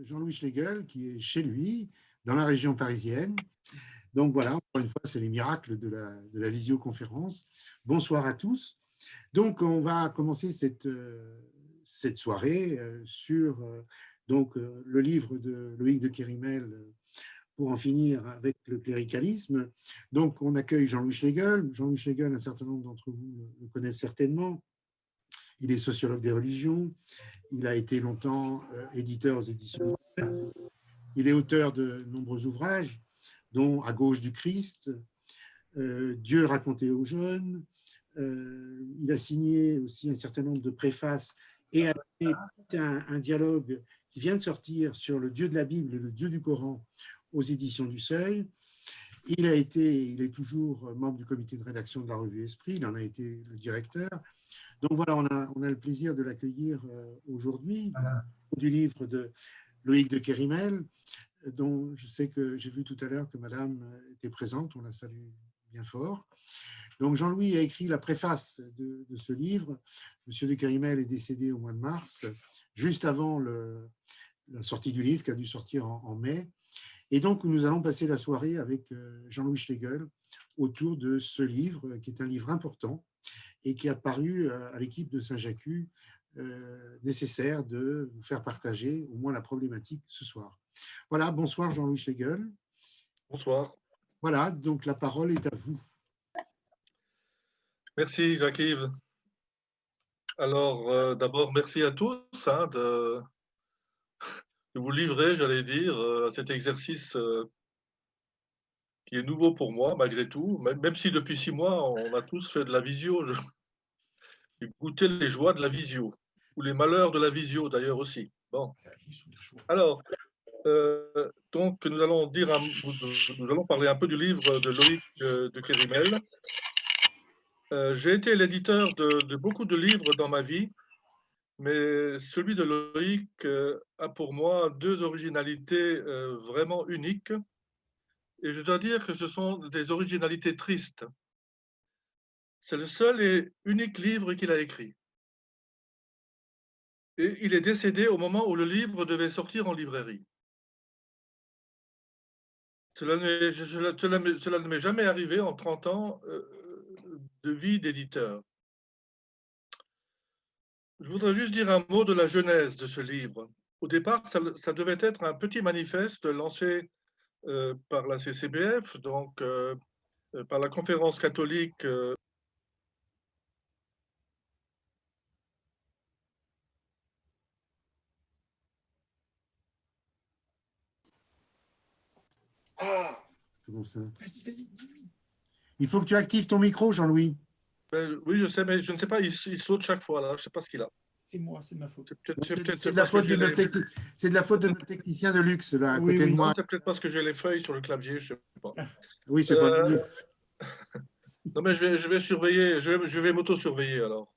Jean-Louis Schlegel, qui est chez lui, dans la région parisienne. Donc voilà, encore une fois, c'est les miracles de la visioconférence. Bonsoir à tous. Donc, on va commencer cette soirée sur le livre de Loïc de Kérimel pour en finir avec le cléricalisme. Donc, on accueille Jean-Louis Schlegel. Jean-Louis Schlegel, un certain nombre d'entre vous le connaissent certainement. Il est sociologue des religions. Il a été longtemps éditeur aux éditions. Il est auteur de nombreux ouvrages, dont À gauche du Christ, Dieu raconté aux jeunes. Il a signé aussi un certain nombre de préfaces et a fait un dialogue qui vient de sortir sur le Dieu de la Bible et le Dieu du Coran aux éditions du Seuil. Il est toujours membre du comité de rédaction de la revue Esprit, il en a été le directeur. Donc voilà, on a le plaisir de l'accueillir aujourd'hui, du livre de Loïc de Kérimel, dont je sais que j'ai vu tout à l'heure que madame était présente, on la salue bien fort. Donc Jean-Louis a écrit la préface de ce livre. Monsieur de Kérimel est décédé au mois de mars, juste avant la sortie du livre qui a dû sortir en mai. Et donc nous allons passer la soirée avec Jean-Louis Schlegel autour de ce livre, qui est un livre important et qui a paru à l'équipe de Saint-Jacques nécessaire de vous faire partager au moins la problématique ce soir. Voilà, bonsoir Jean-Louis Schlegel. Bonsoir. Voilà, donc la parole est à vous. Merci Jacques-Yves. Alors d'abord, merci à tous de vous livrer, j'allais dire, à cet exercice qui est nouveau pour moi, malgré tout, même si depuis 6 mois, on a tous fait de la visio. J'ai goûté les joies de la visio, ou les malheurs de la visio d'ailleurs aussi. Bon. Alors, donc nous allons parler un peu du livre de Loïc de Kérimel. J'ai été l'éditeur de beaucoup de livres dans ma vie, mais celui de Loïc a pour moi 2 originalités vraiment uniques. Et je dois dire que ce sont des originalités tristes. C'est le seul et unique livre qu'il a écrit. Et il est décédé au moment où le livre devait sortir en librairie. Cela ne m'est jamais arrivé en 30 ans de vie d'éditeur. Je voudrais juste dire un mot de la genèse de ce livre. Au départ, ça devait être un petit manifeste lancé par la CCBF, donc par la conférence catholique. Comment ça ? Vas-y, dis-lui. Il faut que tu actives ton micro, Jean-Louis. Oui, je sais, mais je ne sais pas, il saute chaque fois, là, je ne sais pas ce qu'il a. C'est moi, c'est de ma faute. C'est de la faute de notre technicien de luxe, là, à côté de moi. C'est peut-être parce que j'ai les feuilles sur le clavier, je ne sais pas. Oui, c'est pas mieux. Non, mais je vais surveiller, je vais m'auto-surveiller alors.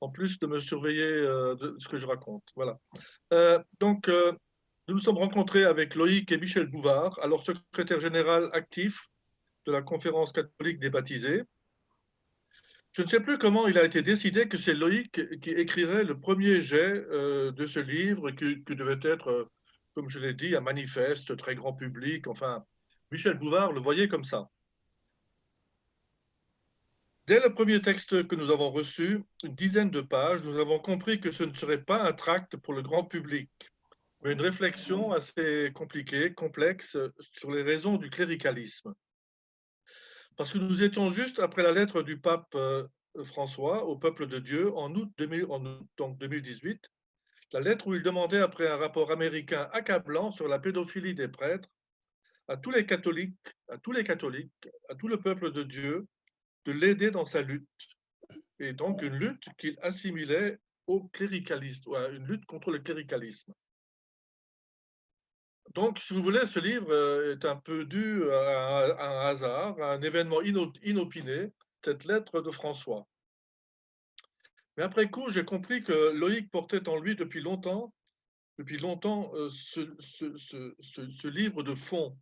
En plus de me surveiller de ce que je raconte. Voilà. Donc, nous nous sommes rencontrés avec Loïc et Michel Bouvard, alors secrétaire général actif de la conférence catholique des baptisés. Je ne sais plus comment il a été décidé que c'est Loïc qui écrirait le premier jet de ce livre, qui devait être, comme je l'ai dit, un manifeste très grand public. Enfin, Michel Bouvard le voyait comme ça. Dès le premier texte que nous avons reçu, une dizaine de pages, nous avons compris que ce ne serait pas un tract pour le grand public, mais une réflexion assez compliquée, complexe, sur les raisons du cléricalisme. Parce que nous étions juste après la lettre du pape François au peuple de Dieu en août 2018, la lettre où il demandait, après un rapport américain accablant sur la pédophilie des prêtres, à tous les catholiques, à tout le peuple de Dieu, de l'aider dans sa lutte. Et donc une lutte qu'il assimilait au cléricalisme, une lutte contre le cléricalisme. Donc, si vous voulez, ce livre est un peu dû à un hasard, à un événement inopiné, cette lettre de François. Mais après coup, j'ai compris que Loïc portait en lui depuis longtemps ce livre de fond,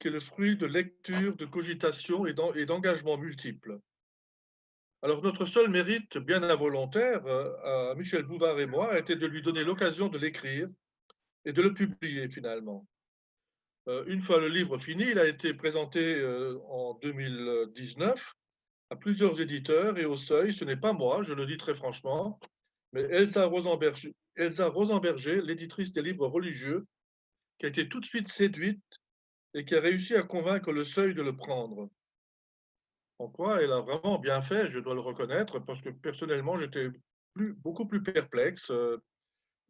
qui est le fruit de lecture, de cogitation et d'engagement multiples. Alors, notre seul mérite, bien involontaire, à Michel Bouvard et moi, a été de lui donner l'occasion de l'écrire et de le publier finalement. Une fois le livre fini, il a été présenté en 2019 à plusieurs éditeurs et au Seuil, ce n'est pas moi, je le dis très franchement, mais Elsa Rosenberger, l'éditrice des livres religieux, qui a été tout de suite séduite et qui a réussi à convaincre le Seuil de le prendre. En quoi elle a vraiment bien fait, je dois le reconnaître, parce que personnellement, j'étais beaucoup plus perplexe,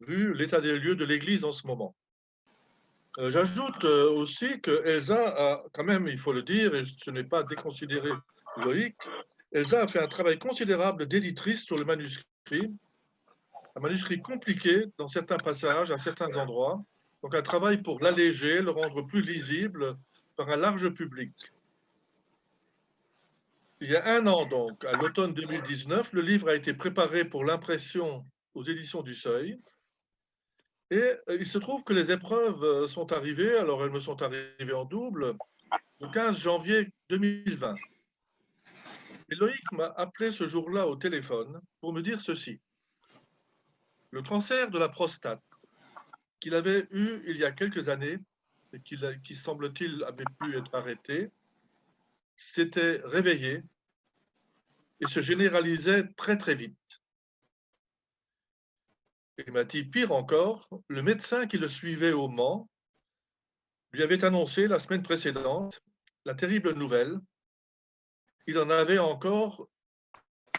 vu l'état des lieux de l'Église en ce moment. J'ajoute aussi que Elsa a, quand même, il faut le dire, et ce n'est pas déconsidéré Loïc, Elsa a fait un travail considérable d'éditrice sur le manuscrit, un manuscrit compliqué dans certains passages, à certains endroits, donc un travail pour l'alléger, le rendre plus lisible par un large public. Il y a un an, donc, à l'automne 2019, le livre a été préparé pour l'impression aux éditions du Seuil. Et il se trouve que les épreuves sont arrivées, alors elles me sont arrivées en double, le 15 janvier 2020. Et Loïc m'a appelé ce jour-là au téléphone pour me dire ceci. Le cancer de la prostate qu'il avait eu il y a quelques années et qui semble-t-il avait pu être arrêté, s'était réveillé et se généralisait très très vite. Et il m'a dit pire encore, le médecin qui le suivait au Mans lui avait annoncé la semaine précédente la terrible nouvelle. Il en avait encore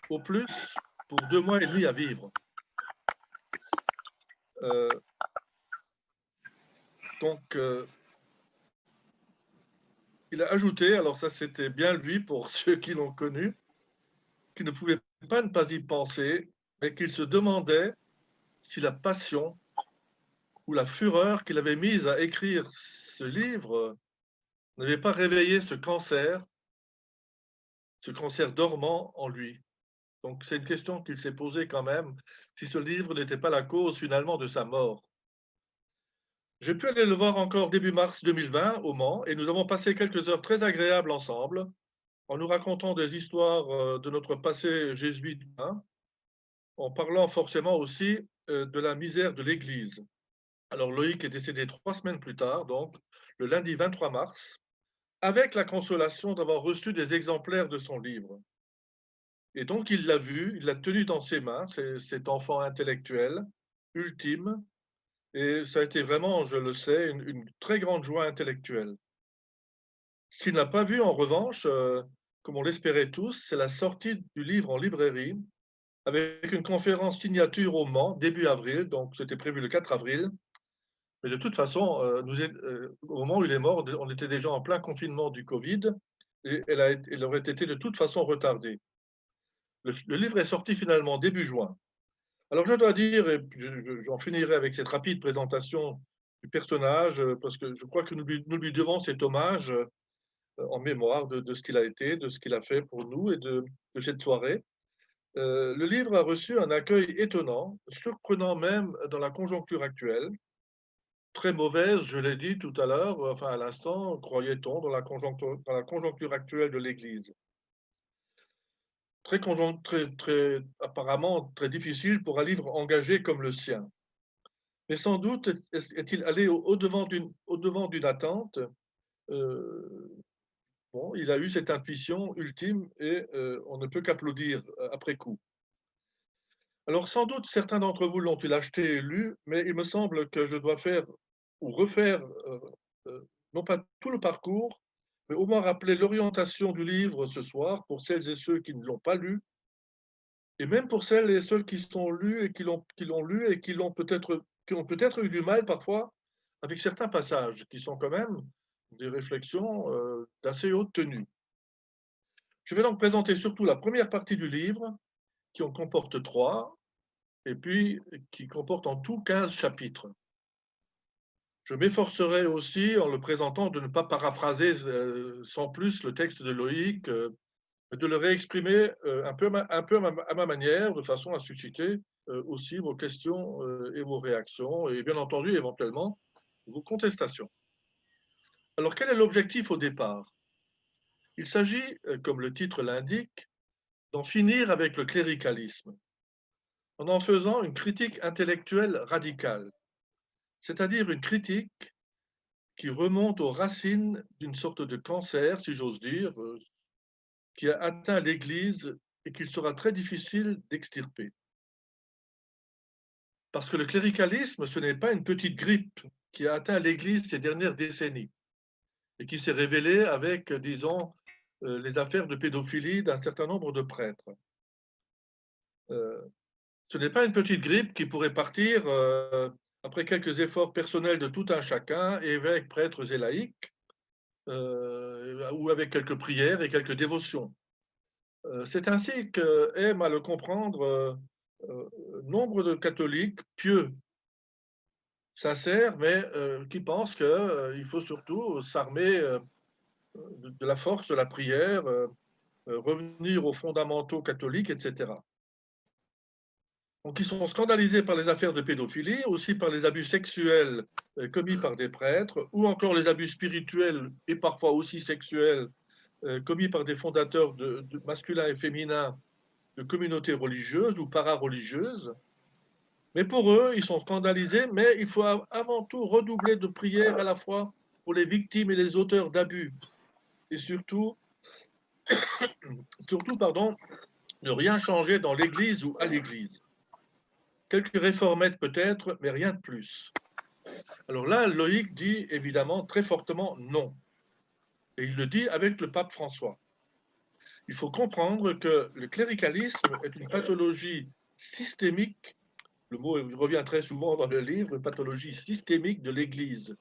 au plus pour 2 mois et demi à vivre. Donc, il a ajouté, alors ça c'était bien lui pour ceux qui l'ont connu, qu'il ne pouvait pas ne pas y penser, mais qu'il se demandait si la passion ou la fureur qu'il avait mise à écrire ce livre n'avait pas réveillé ce cancer dormant en lui. Donc c'est une question qu'il s'est posée quand même, si ce livre n'était pas la cause finalement de sa mort. J'ai pu aller le voir encore début mars 2020 au Mans et nous avons passé quelques heures très agréables ensemble en nous racontant des histoires de notre passé jésuite, en parlant forcément aussi de la misère de l'Église. Alors Loïc est décédé 3 semaines plus tard, donc le lundi 23 mars, avec la consolation d'avoir reçu des exemplaires de son livre. Et donc il l'a vu, il l'a tenu dans ses mains, cet enfant intellectuel, ultime, et ça a été vraiment, je le sais, une très grande joie intellectuelle. Ce qu'il n'a pas vu, en revanche, comme on l'espérait tous, c'est la sortie du livre en librairie, avec une conférence signature au Mans, début avril, donc c'était prévu le 4 avril. Mais de toute façon, au moment où il est mort, on était déjà en plein confinement du Covid, et elle aurait été de toute façon retardée. Le livre est sorti finalement début juin. Alors je dois dire, et j'en finirai avec cette rapide présentation du personnage, parce que je crois que nous lui devons cet hommage en mémoire de ce qu'il a été, de ce qu'il a fait pour nous et de cette soirée. Le livre a reçu un accueil étonnant, surprenant même dans la conjoncture actuelle, très mauvaise, je l'ai dit tout à l'heure, enfin à l'instant, croyait-on, dans la conjoncture actuelle de l'Église. Apparemment très difficile pour un livre engagé comme le sien. Mais sans doute est-il allé au-devant d'une attente. Bon, il a eu cette intuition ultime et on ne peut qu'applaudir après coup. Alors sans doute certains d'entre vous l'ont-ils acheté et lu, mais il me semble que je dois faire ou refaire, non pas tout le parcours, mais au moins rappeler l'orientation du livre ce soir pour celles et ceux qui ne l'ont pas lu, et même pour celles et ceux qui sont lus et qui l'ont lu et qui ont peut-être eu du mal parfois avec certains passages qui sont quand même des réflexions d'assez haute tenue. Je vais donc présenter surtout la première partie du livre, qui en comporte 3, et puis qui comporte en tout 15 chapitres. Je m'efforcerai aussi, en le présentant, de ne pas paraphraser sans plus le texte de Loïc, mais de le réexprimer un peu à ma manière, de façon à susciter aussi vos questions et vos réactions, et bien entendu, éventuellement, vos contestations. Alors, quel est l'objectif au départ? Il s'agit, comme le titre l'indique, d'en finir avec le cléricalisme, en faisant une critique intellectuelle radicale. c'est-à-dire une critique qui remonte aux racines d'une sorte de cancer, si j'ose dire, qui a atteint l'Église et qu'il sera très difficile d'extirper. Parce que le cléricalisme, ce n'est pas une petite grippe qui a atteint l'Église ces dernières décennies et qui s'est révélée avec, disons, les affaires de pédophilie d'un certain nombre de prêtres. Ce n'est pas une petite grippe qui pourrait partir après quelques efforts personnels de tout un chacun, évêques, prêtres et laïcs, ou avec quelques prières et quelques dévotions. C'est ainsi qu'aiment à le comprendre nombre de catholiques pieux, sincères, mais qui pensent qu'il faut surtout s'armer de la force de la prière, revenir aux fondamentaux catholiques, etc. Donc, ils sont scandalisés par les affaires de pédophilie, aussi par les abus sexuels commis par des prêtres, ou encore les abus spirituels et parfois aussi sexuels commis par des fondateurs de masculins et féminins de communautés religieuses ou para-religieuses. Mais pour eux, ils sont scandalisés, mais il faut avant tout redoubler de prières à la fois pour les victimes et les auteurs d'abus. Et surtout, pardon, ne rien changer dans l'Église ou à l'Église. Quelques réformettes peut-être, mais rien de plus. Alors là, Loïc dit évidemment très fortement non. Et il le dit avec le pape François. Il faut comprendre que le cléricalisme est une pathologie systémique, le mot revient très souvent dans le livre, une pathologie systémique de l'Église,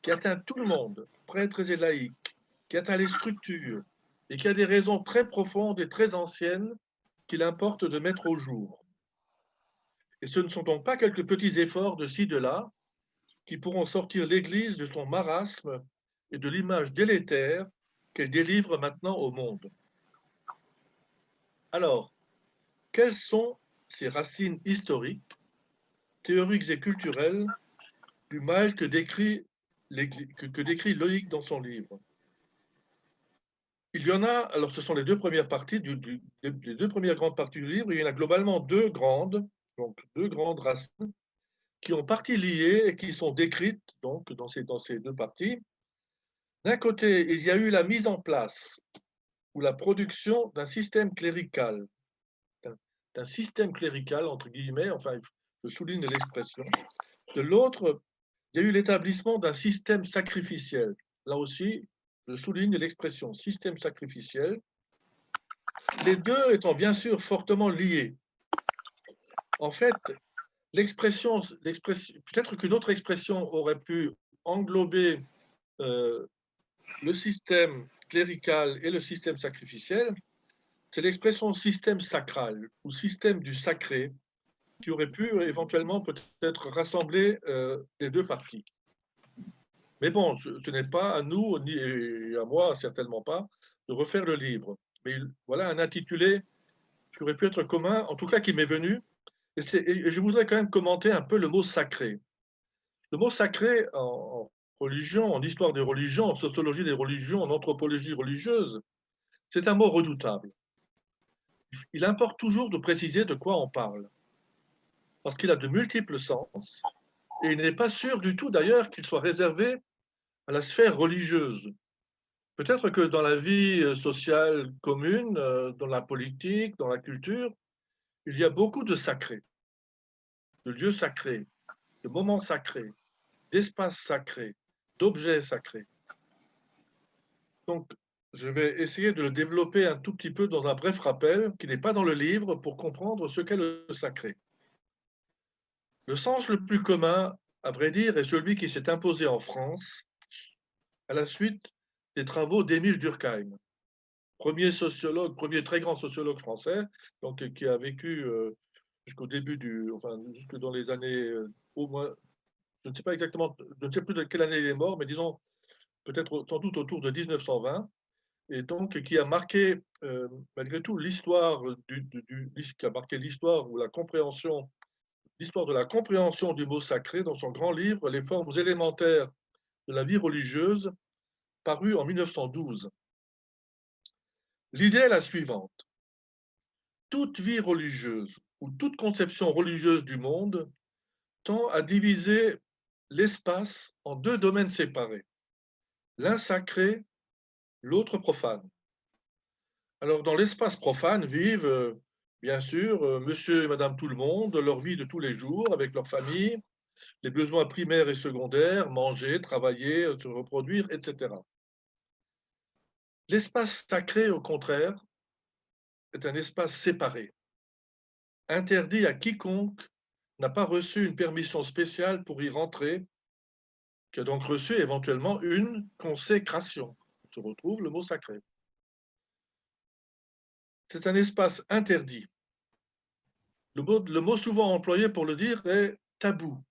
qui atteint tout le monde, prêtres et laïcs, qui atteint les structures, et qui a des raisons très profondes et très anciennes qu'il importe de mettre au jour. Et ce ne sont donc pas quelques petits efforts de ci, de là, qui pourront sortir l'Église de son marasme et de l'image délétère qu'elle délivre maintenant au monde. Alors, quelles sont ces racines historiques, théoriques et culturelles du mal que décrit Loïc dans son livre? Il y en a, alors ce sont les deux premières parties, les deux premières grandes parties du livre, il y en a globalement deux grandes, donc deux grandes racines, qui ont partie liées et qui sont décrites donc dans ces deux parties. D'un côté, il y a eu la mise en place ou la production d'un système clérical, d'un système clérical, entre guillemets, enfin, je souligne l'expression. De l'autre, il y a eu l'établissement d'un système sacrificiel. Là aussi, je souligne l'expression système sacrificiel. Les deux étant bien sûr fortement liés. En fait, peut-être qu'une autre expression aurait pu englober le système clérical et le système sacrificiel, c'est l'expression système sacral ou système du sacré qui aurait pu éventuellement peut-être rassembler les deux parties. Mais bon, ce n'est pas à nous, ni à moi certainement pas, de refaire le livre. Mais voilà un intitulé qui aurait pu être commun, en tout cas qui m'est venu, et je voudrais quand même commenter un peu le mot sacré. Le mot sacré en religion, en histoire des religions, en sociologie des religions, en anthropologie religieuse, c'est un mot redoutable. Il importe toujours de préciser de quoi on parle, parce qu'il a de multiples sens, et il n'est pas sûr du tout d'ailleurs qu'il soit réservé à la sphère religieuse. Peut-être que dans la vie sociale commune, dans la politique, dans la culture, il y a beaucoup de sacrés, de lieux sacrés, de moments sacrés, d'espaces sacrés, d'objets sacrés. Donc, je vais essayer de le développer un tout petit peu dans un bref rappel qui n'est pas dans le livre pour comprendre ce qu'est le sacré. Le sens le plus commun, à vrai dire, est celui qui s'est imposé en France à la suite des travaux d'Émile Durkheim, premier sociologue, premier très grand sociologue français, donc qui a vécu jusqu'au début jusque dans les années au moins, je ne sais pas exactement, je ne sais plus de quelle année il est mort, mais disons peut-être sans doute autour de 1920, et donc qui a marqué malgré tout l'histoire qui a marqué l'histoire ou la compréhension, l'histoire de la compréhension du mot sacré dans son grand livre Les formes élémentaires de la vie religieuse, paru en 1912. L'idée est la suivante. Toute vie religieuse ou toute conception religieuse du monde tend à diviser l'espace en deux domaines séparés, l'un sacré, l'autre profane. Alors, dans l'espace profane vivent, bien sûr, monsieur et madame tout le monde, leur vie de tous les jours, avec leur famille, les besoins primaires et secondaires, manger, travailler, se reproduire, etc. L'espace sacré, au contraire, est un espace séparé, interdit à quiconque n'a pas reçu une permission spéciale pour y rentrer, qui a donc reçu éventuellement une consécration. On se retrouve le mot sacré. C'est un espace interdit. Le mot souvent employé pour le dire est tabou.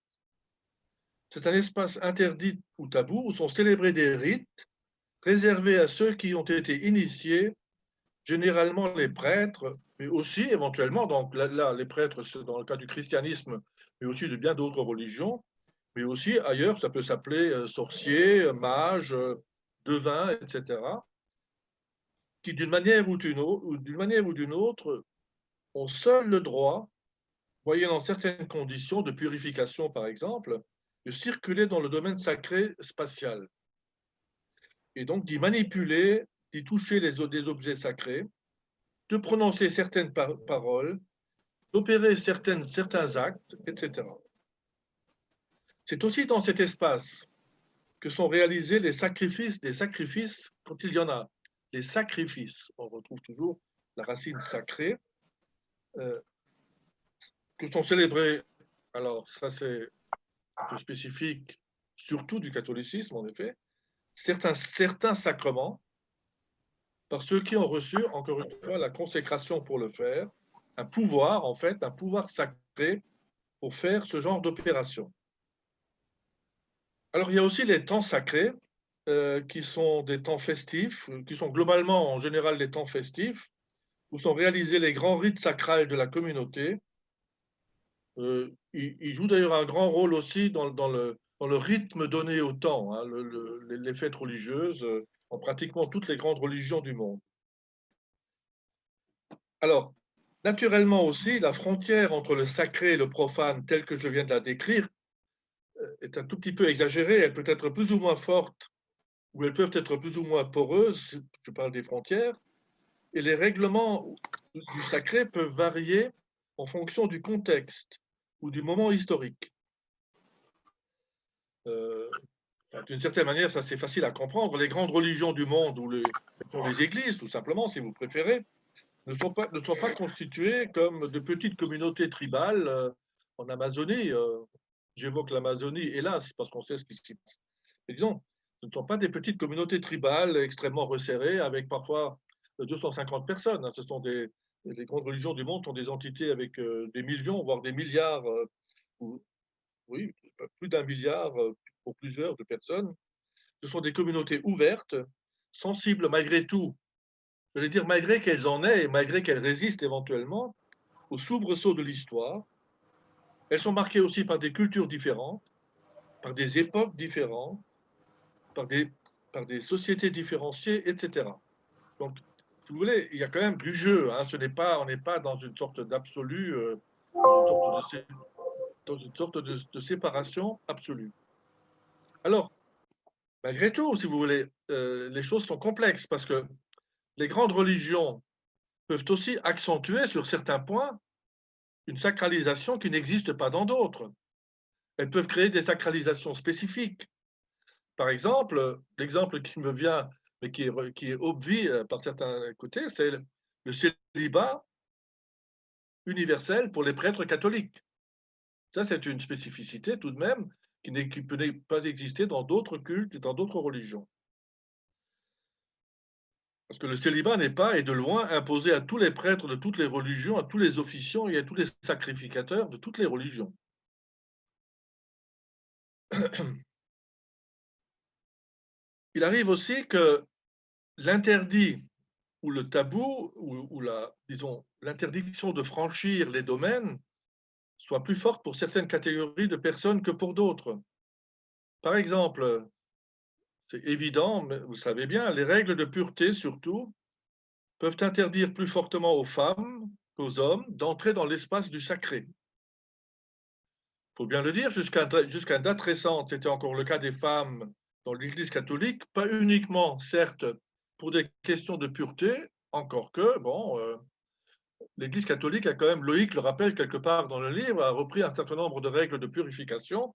C'est un espace interdit ou tabou où sont célébrés des rites réservés à ceux qui ont été initiés, généralement les prêtres, mais aussi éventuellement, donc là les prêtres, dans le cas du christianisme, mais aussi de bien d'autres religions, mais aussi ailleurs, ça peut s'appeler sorcier, mage, devin, etc., qui d'une manière ou d'une autre ont seuls le droit, moyennant certaines conditions de purification par exemple, de circuler dans le domaine sacré spatial et donc d'y manipuler, d'y toucher des objets sacrés, de prononcer certaines paroles, d'opérer certains actes, etc. C'est aussi dans cet espace que sont réalisés les sacrifices, des sacrifices quand il y en a. Les sacrifices, on retrouve toujours la racine sacrée, euh, que sont célébrés, alors ça c'est un peu spécifique, surtout du catholicisme en effet, certains sacrements, par ceux qui ont reçu, encore une fois, la consécration pour le faire, un pouvoir, en fait, un pouvoir sacré pour faire ce genre d'opération. Alors, il y a aussi les temps sacrés, qui sont des temps festifs, qui sont globalement, en général, des temps festifs, où sont réalisés les grands rites sacrals de la communauté. Ils jouent d'ailleurs un grand rôle aussi dans le rythme donné au temps, hein, les fêtes religieuses, en pratiquement toutes les grandes religions du monde. Alors, naturellement aussi, la frontière entre le sacré et le profane, telle que je viens de la décrire, est un tout petit peu exagérée. Elle peut être plus ou moins forte, ou elles peuvent être plus ou moins poreuses, je parle des frontières, et les règlements du sacré peuvent varier en fonction du contexte ou du moment historique. D'une certaine manière, ça c'est facile à comprendre. Les grandes religions du monde, ou les églises, tout simplement, si vous préférez, ne sont pas constituées comme de petites communautés tribales en Amazonie. J'évoque l'Amazonie, hélas, parce qu'on sait ce qui se passe. Mais disons, ce ne sont pas des petites communautés tribales extrêmement resserrées avec parfois 250 personnes. Ce sont les grandes religions du monde sont des entités avec des millions, voire des milliards, oui, plus d'un milliard pour plusieurs de personnes. Ce sont des communautés ouvertes, sensibles malgré tout, je veux dire malgré qu'elles en aient et malgré qu'elles résistent éventuellement aux soubresauts de l'histoire. Elles sont marquées aussi par des cultures différentes, par des époques différentes, par des sociétés différenciées, etc. Donc, si vous voulez, il y a quand même du jeu. Hein. On n'est pas dans une sorte d'absolu, dans une sorte de séparation absolue. Alors, malgré tout, si vous voulez, les choses sont complexes parce que les grandes religions peuvent aussi accentuer sur certains points une sacralisation qui n'existe pas dans d'autres. Elles peuvent créer des sacralisations spécifiques. Par exemple, l'exemple qui me vient, mais qui est obvié par certains côtés, c'est le célibat universel pour les prêtres catholiques. Ça, c'est une spécificité tout de même qui peut pas exister dans d'autres cultes et dans d'autres religions. Parce que le célibat n'est pas, et de loin, imposé à tous les prêtres de toutes les religions, à tous les officiants et à tous les sacrificateurs de toutes les religions. Il arrive aussi que l'interdit ou le tabou, ou disons, l'interdiction de franchir les domaines soit plus forte pour certaines catégories de personnes que pour d'autres. Par exemple, c'est évident, mais vous savez bien, les règles de pureté, surtout, peuvent interdire plus fortement aux femmes qu'aux hommes d'entrer dans l'espace du sacré. faut bien le dire, jusqu'à une date récente, c'était encore le cas des femmes dans l'Église catholique, pas uniquement, certes, pour des questions de pureté, encore que, bon, l'Église catholique a quand même, Loïc le rappelle quelque part dans le livre, a repris un certain nombre de règles de purification,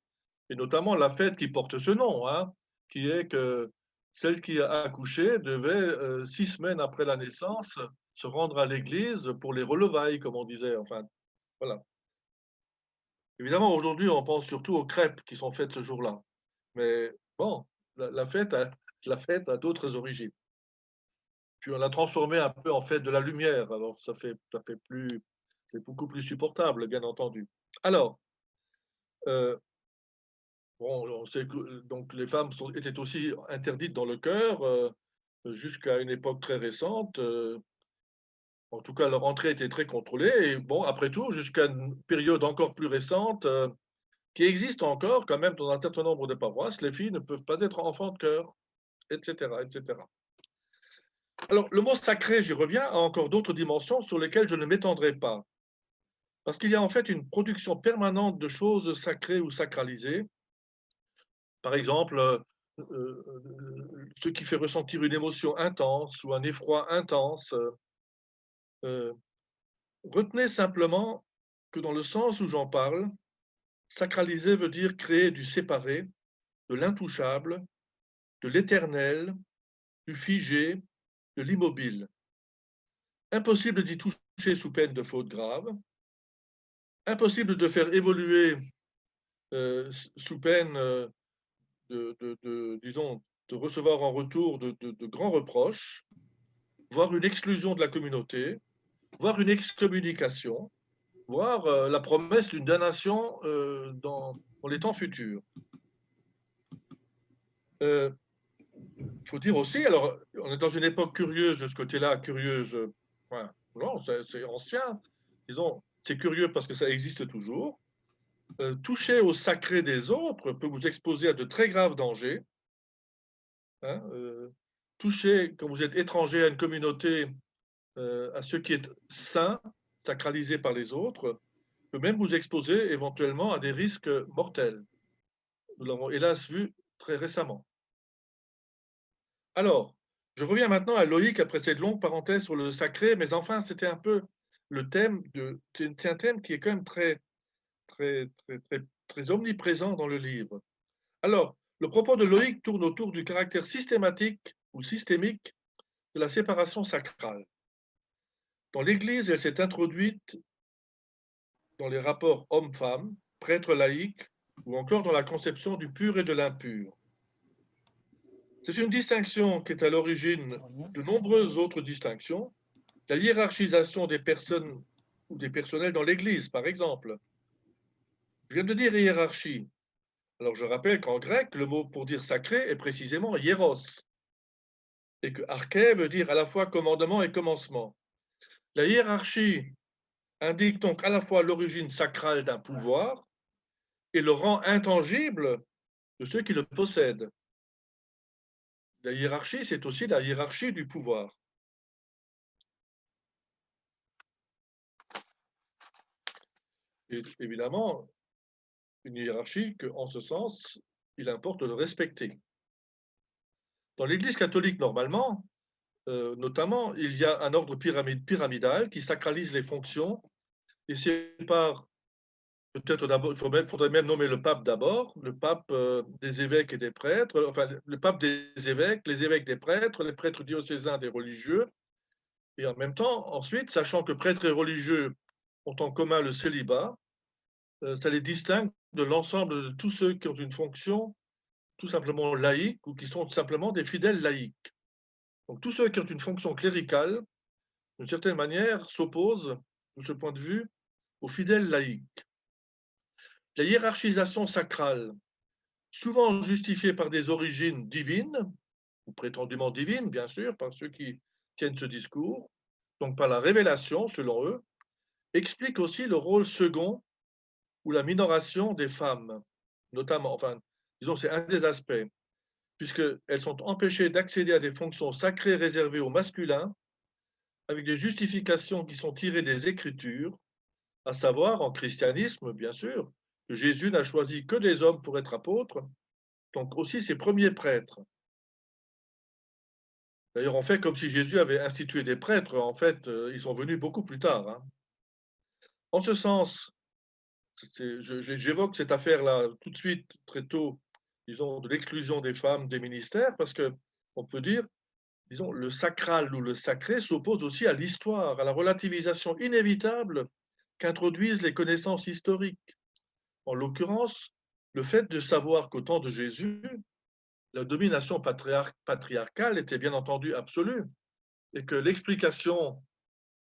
et notamment la fête qui porte ce nom, hein, qui est que celle qui a accouché devait, 6 semaines après la naissance, se rendre à l'église pour les relevailles, comme on disait. Enfin, voilà. Évidemment, aujourd'hui, on pense surtout aux crêpes qui sont faites ce jour-là. Mais bon, la fête a d'autres origines. Puis on l'a transformée un peu en fête de la lumière, alors ça fait plus, c'est beaucoup plus supportable, bien entendu. Alors, euh, bon, on sait que donc les femmes étaient aussi interdites dans le chœur jusqu'à une époque très récente. En tout cas, leur entrée était très contrôlée. Et bon, après tout, jusqu'à une période encore plus récente, qui existe encore quand même dans un certain nombre de paroisses, les filles ne peuvent pas être enfants de chœur, etc., etc. Alors, le mot sacré, j'y reviens, a encore d'autres dimensions sur lesquelles je ne m'étendrai pas. Parce qu'il y a en fait une production permanente de choses sacrées ou sacralisées. Par exemple, ce qui fait ressentir une émotion intense ou un effroi intense. Euh, Retenez simplement que dans le sens où j'en parle, sacraliser veut dire créer du séparé, de l'intouchable, de l'éternel, du figé, de l'immobile. Impossible d'y toucher sous peine de faute grave, impossible de faire évoluer sous peine disons, de recevoir en retour de grands reproches, voire une exclusion de la communauté, voire une excommunication, voire la promesse d'une damnation dans les temps futurs. Il faut dire aussi, alors, on est dans une époque curieuse de ce côté-là, curieuse, voilà. Non, c'est ancien, disons, c'est curieux parce que ça existe toujours. Toucher au sacré des autres peut vous exposer à de très graves dangers. Hein, toucher, quand vous êtes étranger à une communauté, à ce qui est saint, sacralisé par les autres, peut même vous exposer éventuellement à des risques mortels. Nous l'avons hélas vu très récemment. Alors, je reviens maintenant à Loïc après cette longue parenthèse sur le sacré, mais enfin, c'était un peu le thème c'est un thème qui est quand même très omniprésent dans le livre. Alors, le propos de Loïc tourne autour du caractère systématique ou systémique de la séparation sacrale. Dans l'Église, elle s'est introduite dans les rapports homme-femme, prêtre-laïque, ou encore dans la conception du pur et de l'impur. C'est une distinction qui est à l'origine de nombreuses autres distinctions. La hiérarchisation des personnes ou des personnels dans l'Église, par exemple. Je viens de dire hiérarchie. Alors je rappelle qu'en grec, le mot pour dire sacré est précisément hiéros, et que arché veut dire à la fois commandement et commencement. La hiérarchie indique donc à la fois l'origine sacrale d'un pouvoir et le rang intangible de ceux qui le possèdent. La hiérarchie, c'est aussi la hiérarchie du pouvoir. Et évidemment, une hiérarchie qu'en ce sens, il importe de respecter. Dans l'Église catholique, normalement, notamment, il y a un ordre pyramidal qui sacralise les fonctions et sépare, peut-être d'abord, faudrait même nommer le pape d'abord, le pape des évêques et des prêtres, enfin le pape des évêques, les évêques des prêtres, les prêtres diocésains des religieux, et en même temps, ensuite, sachant que prêtres et religieux ont en commun le célibat, ça les distingue de l'ensemble de tous ceux qui ont une fonction tout simplement laïque ou qui sont simplement des fidèles laïcs. Donc tous ceux qui ont une fonction cléricale, d'une certaine manière, s'opposent, de ce point de vue, aux fidèles laïcs. La hiérarchisation sacrale, souvent justifiée par des origines divines, ou prétendument divines, bien sûr, par ceux qui tiennent ce discours, donc par la révélation, selon eux, explique aussi le rôle second ou la minoration des femmes, notamment, enfin, disons, c'est un des aspects, puisqu'elles sont empêchées d'accéder à des fonctions sacrées réservées aux masculins, avec des justifications qui sont tirées des Écritures, à savoir en christianisme, bien sûr, que Jésus n'a choisi que des hommes pour être apôtres, donc aussi ses premiers prêtres. D'ailleurs, on fait comme si Jésus avait institué des prêtres. En fait, ils sont venus beaucoup plus tard, hein. En ce sens, j'évoque cette affaire-là tout de suite, très tôt, disons, de l'exclusion des femmes des ministères, parce que on peut dire, disons, le sacral ou le sacré s'oppose aussi à l'histoire, à la relativisation inévitable qu'introduisent les connaissances historiques. En l'occurrence, le fait de savoir qu'au temps de Jésus, la domination patriarcale était bien entendu absolue, et que l'explication,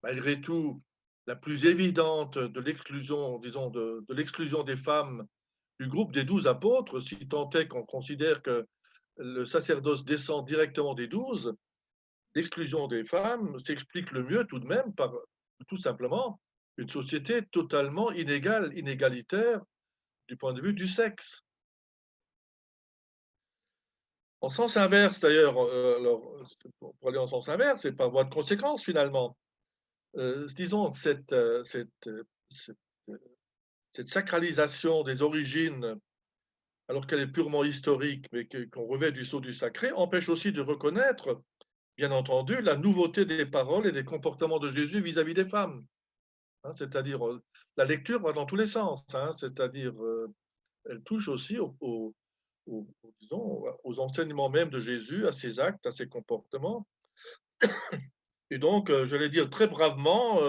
malgré tout, la plus évidente de l'exclusion, disons, de l'exclusion des femmes du groupe des 12 apôtres, si tant est qu'on considère que le sacerdoce descend directement des 12, l'exclusion des femmes s'explique le mieux tout de même par, tout simplement, une société totalement inégale, inégalitaire du point de vue du sexe. En sens inverse, d'ailleurs, pour aller en sens inverse, c'est par voie de conséquence, finalement. Disons, cette sacralisation des origines, alors qu'elle est purement historique, mais qu'on revêt du sceau du sacré, empêche aussi de reconnaître, bien entendu, la nouveauté des paroles et des comportements de Jésus vis-à-vis des femmes. Hein, c'est-à-dire, la lecture va dans tous les sens, hein, c'est-à-dire, elle touche aussi disons, aux enseignements même de Jésus, à ses actes, à ses comportements. Et donc, j'allais dire très bravement,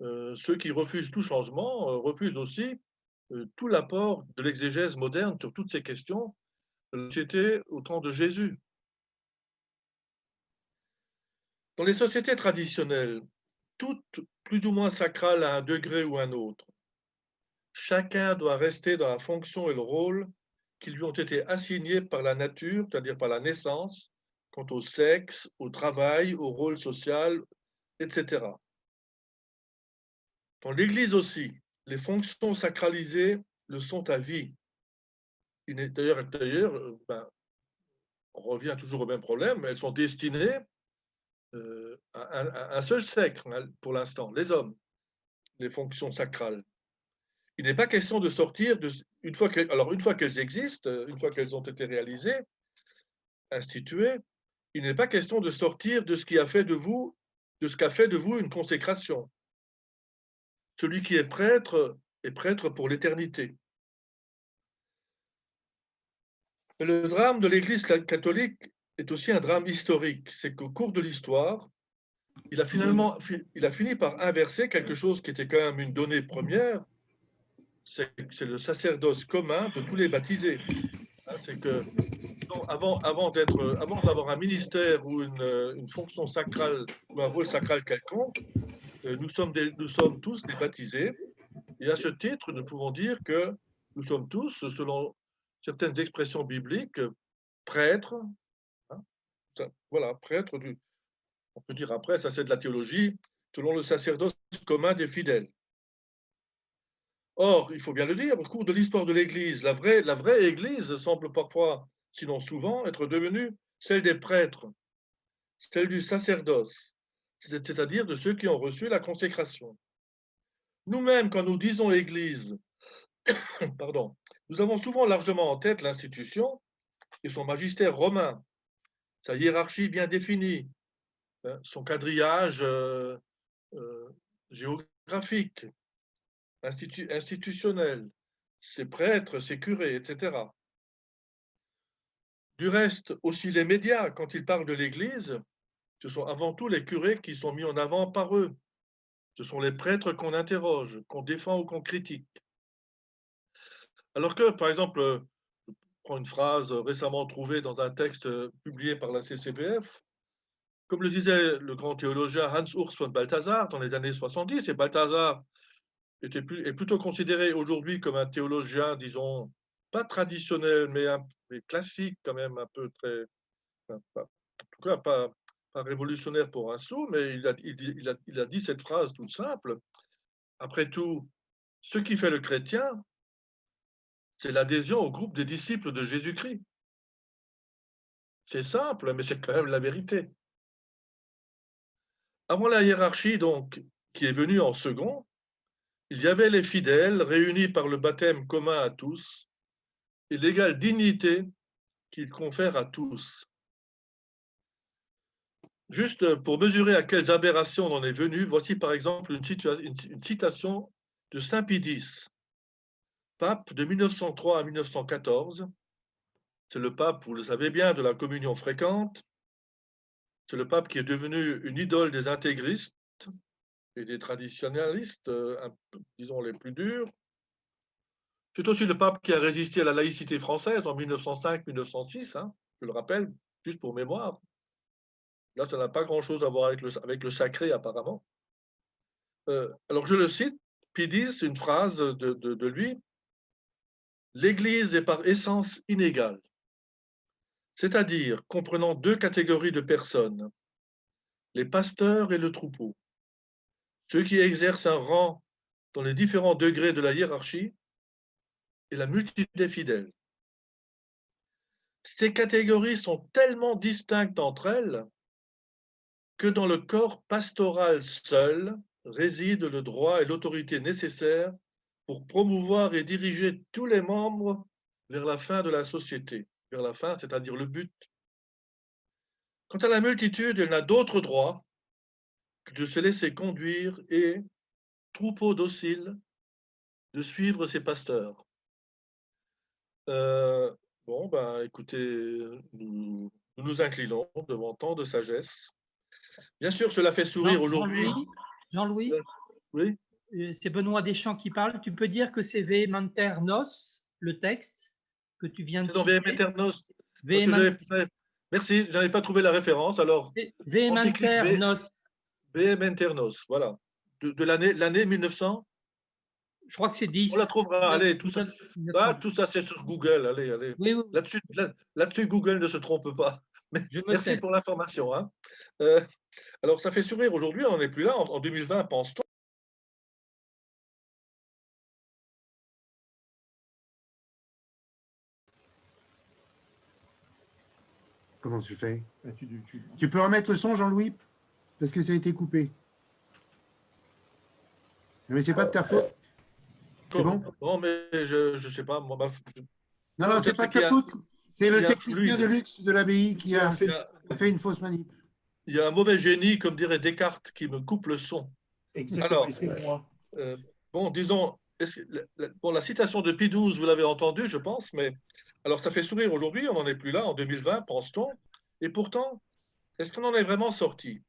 ceux qui refusent tout changement refusent aussi tout l'apport de l'exégèse moderne sur toutes ces questions de la société au temps de Jésus. Dans les sociétés traditionnelles, toutes plus ou moins sacrales à un degré ou un autre, chacun doit rester dans la fonction et le rôle qui lui ont été assignés par la nature, c'est-à-dire par la naissance, quant au sexe, au travail, au rôle social, etc. Dans l'Église aussi, les fonctions sacralisées le sont à vie. D'ailleurs, on revient toujours au même problème, elles sont destinées à un seul sexe, hein, pour l'instant, les hommes, les fonctions sacrales. Il n'est pas question de sortir, une fois qu'elles existent, une fois qu'elles ont été réalisées, instituées, il n'est pas question de sortir de ce qui a fait de vous, de ce qu'a fait de vous une consécration. Celui qui est prêtre pour l'éternité. Mais le drame de l'Église catholique est aussi un drame historique. C'est qu'au cours de l'histoire, il a fini par inverser quelque chose qui était quand même une donnée première, c'est le sacerdoce commun de tous les baptisés. C'est que avant d'avoir un ministère ou une fonction sacrale ou un rôle sacral quelconque, nous sommes tous des baptisés. Et à ce titre, nous pouvons dire que nous sommes tous, selon certaines expressions bibliques, prêtres. Hein, voilà, prêtres on peut dire après, ça c'est de la théologie, selon le sacerdoce commun des fidèles. Or, il faut bien le dire, au cours de l'histoire de l'Église, la vraie Église semble parfois, sinon souvent, être devenue celle des prêtres, celle du sacerdoce, c'est-à-dire de ceux qui ont reçu la consécration. Nous-mêmes, quand nous disons Église, pardon, nous avons souvent largement en tête l'institution et son magistère romain, sa hiérarchie bien définie, son quadrillage géographique, institutionnel, ses prêtres, ses curés, etc. Du reste, aussi les médias, quand ils parlent de l'Église, ce sont avant tout les curés qui sont mis en avant par eux. Ce sont les prêtres qu'on interroge, qu'on défend ou qu'on critique. Alors que, par exemple, je prends une phrase récemment trouvée dans un texte publié par la CCBF, comme le disait le grand théologien Hans Urs von Balthasar dans les années 70, et Balthasar est plutôt considéré aujourd'hui comme un théologien, disons, pas traditionnel, mais classique quand même, un peu très, en tout cas pas révolutionnaire pour un sou, mais il a dit cette phrase toute simple. Après tout, ce qui fait le chrétien, c'est l'adhésion au groupe des disciples de Jésus-Christ. C'est simple, mais c'est quand même la vérité. Avant la hiérarchie, donc, qui est venue en second, Il y avait les fidèles réunis par le baptême commun à tous et l'égale dignité qu'il confère à tous. Juste pour mesurer à quelles aberrations on en est venu, voici par exemple une citation de Saint Pie X, pape de 1903 à 1914. C'est le pape, vous le savez bien, de la communion fréquente. C'est le pape qui est devenu une idole des intégristes et des traditionnalistes, disons les plus durs. C'est aussi le pape qui a résisté à la laïcité française en 1905-1906, hein, je le rappelle, juste pour mémoire. Là, ça n'a pas grand-chose à voir avec le sacré, apparemment. Alors, je le cite, Pie X, une phrase de lui, « L'Église est par essence inégale, c'est-à-dire comprenant deux catégories de personnes, les pasteurs et le troupeau, ceux qui exercent un rang dans les différents degrés de la hiérarchie et la multitude des fidèles. Ces catégories sont tellement distinctes entre elles que dans le corps pastoral seul réside le droit et l'autorité nécessaires pour promouvoir et diriger tous les membres vers la fin de la société, vers la fin, c'est-à-dire le but. Quant à la multitude, elle n'a d'autre droit que de se laisser conduire et, troupeau docile, de suivre ses pasteurs. Bon, ben, écoutez, nous nous inclinons devant tant de sagesse. Bien sûr, cela fait sourire aujourd'hui. Jean-Louis, Oui, c'est Benoît Deschamps qui parle. Tu peux dire que c'est Vehementer Nos, le texte que tu viens de c'est dans citer. Vehementer Nos. Merci, je n'avais pas trouvé la référence. Alors, Vehementer Nos. Vehementer Nos, voilà. De l'année 1900. Je crois que c'est 10. On la trouvera, allez, tout ça. 1900. Ah, tout ça, c'est sur Google, allez. Oui, oui. Là-dessus, Google ne se trompe pas. Merci pour l'information. Hein. Alors, ça fait sourire aujourd'hui, on n'en est plus là. En 2020, pense-t-on. Comment tu fais? Tu peux remettre le son, Jean-Louis? Parce que ça a été coupé. Mais c'est pas de ta faute. C'est bon? Non, mais je ne sais pas. Moi, non, c'est pas de ta faute. C'est le technicien de luxe de l'abbaye qui a fait une fausse manip. Il y a un mauvais génie, comme dirait Descartes, qui me coupe le son. Exactement, c'est moi. Bon, disons, la citation de Pie XII, vous l'avez entendue, je pense, mais alors ça fait sourire aujourd'hui, on n'en est plus là, en 2020, pense-t-on. Et pourtant, est-ce qu'on en est vraiment sorti?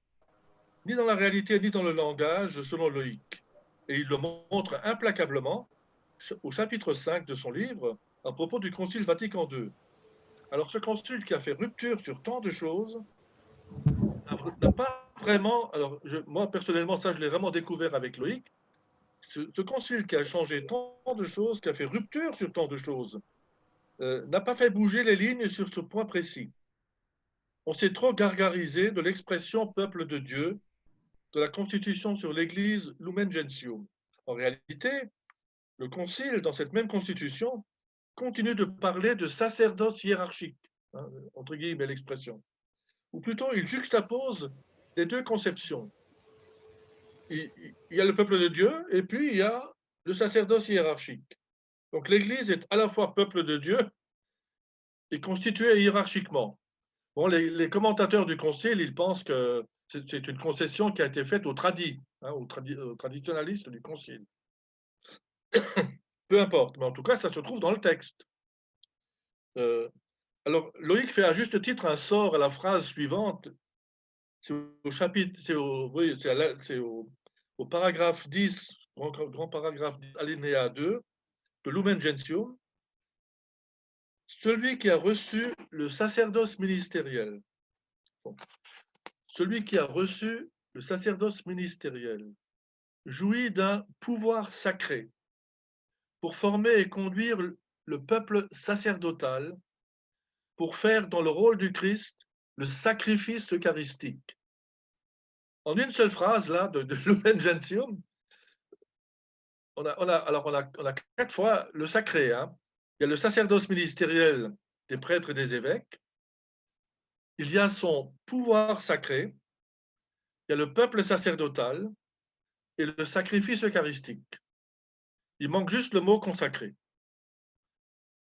Ni dans la réalité, ni dans le langage, selon Loïc. Et il le montre implacablement au chapitre 5 de son livre, à propos du Concile Vatican II. Alors, ce concile qui a fait rupture sur tant de choses, n'a pas vraiment, alors moi personnellement, ça je l'ai vraiment découvert avec Loïc, ce concile qui a changé tant de choses, qui a fait rupture sur tant de choses, n'a pas fait bouger les lignes sur ce point précis. On s'est trop gargarisé de l'expression peuple de Dieu, de la constitution sur l'Église Lumen Gentium. En réalité, le concile, dans cette même constitution, continue de parler de sacerdoce hiérarchique, hein, entre guillemets l'expression. Ou plutôt, il juxtapose les deux conceptions. Il y a le peuple de Dieu et puis il y a le sacerdoce hiérarchique. Donc l'Église est à la fois peuple de Dieu et constituée hiérarchiquement. Bon, les commentateurs du Concile, ils pensent que c'est une concession qui a été faite aux tradis, hein, aux traditionalistes du Concile. Peu importe, mais en tout cas, ça se trouve dans le texte. Alors, Loïc fait à juste titre un sort à la phrase suivante. C'est au chapitre, c'est au paragraphe 10, grand paragraphe 10, alinéa 2 de Lumen Gentium. Celui qui a reçu le sacerdoce ministériel. Bon. Celui qui a reçu le sacerdoce ministériel jouit d'un pouvoir sacré pour former et conduire le peuple sacerdotal, pour faire dans le rôle du Christ le sacrifice eucharistique. En une seule phrase, là, de Lumen Gentium, on a 4 fois le sacré. Hein. Il y a le sacerdoce ministériel des prêtres et des évêques. Il y a son pouvoir sacré. Il y a le peuple sacerdotal et le sacrifice eucharistique. Il manque juste le mot consacré.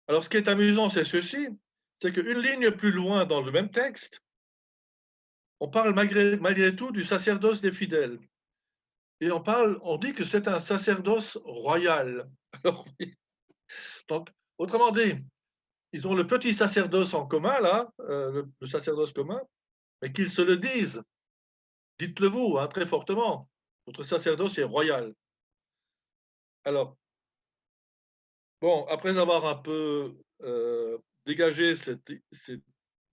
Alors, ce qui est amusant, c'est ceci, c'est qu'une ligne plus loin dans le même texte, on parle malgré tout du sacerdoce des fidèles. Et on dit que c'est un sacerdoce royal. Alors, donc, autrement dit, ils ont le petit sacerdoce en commun, là, le sacerdoce commun, mais qu'ils se le disent. Dites-le vous, hein, très fortement. Votre sacerdoce est royal. Alors, bon, après avoir un peu dégagé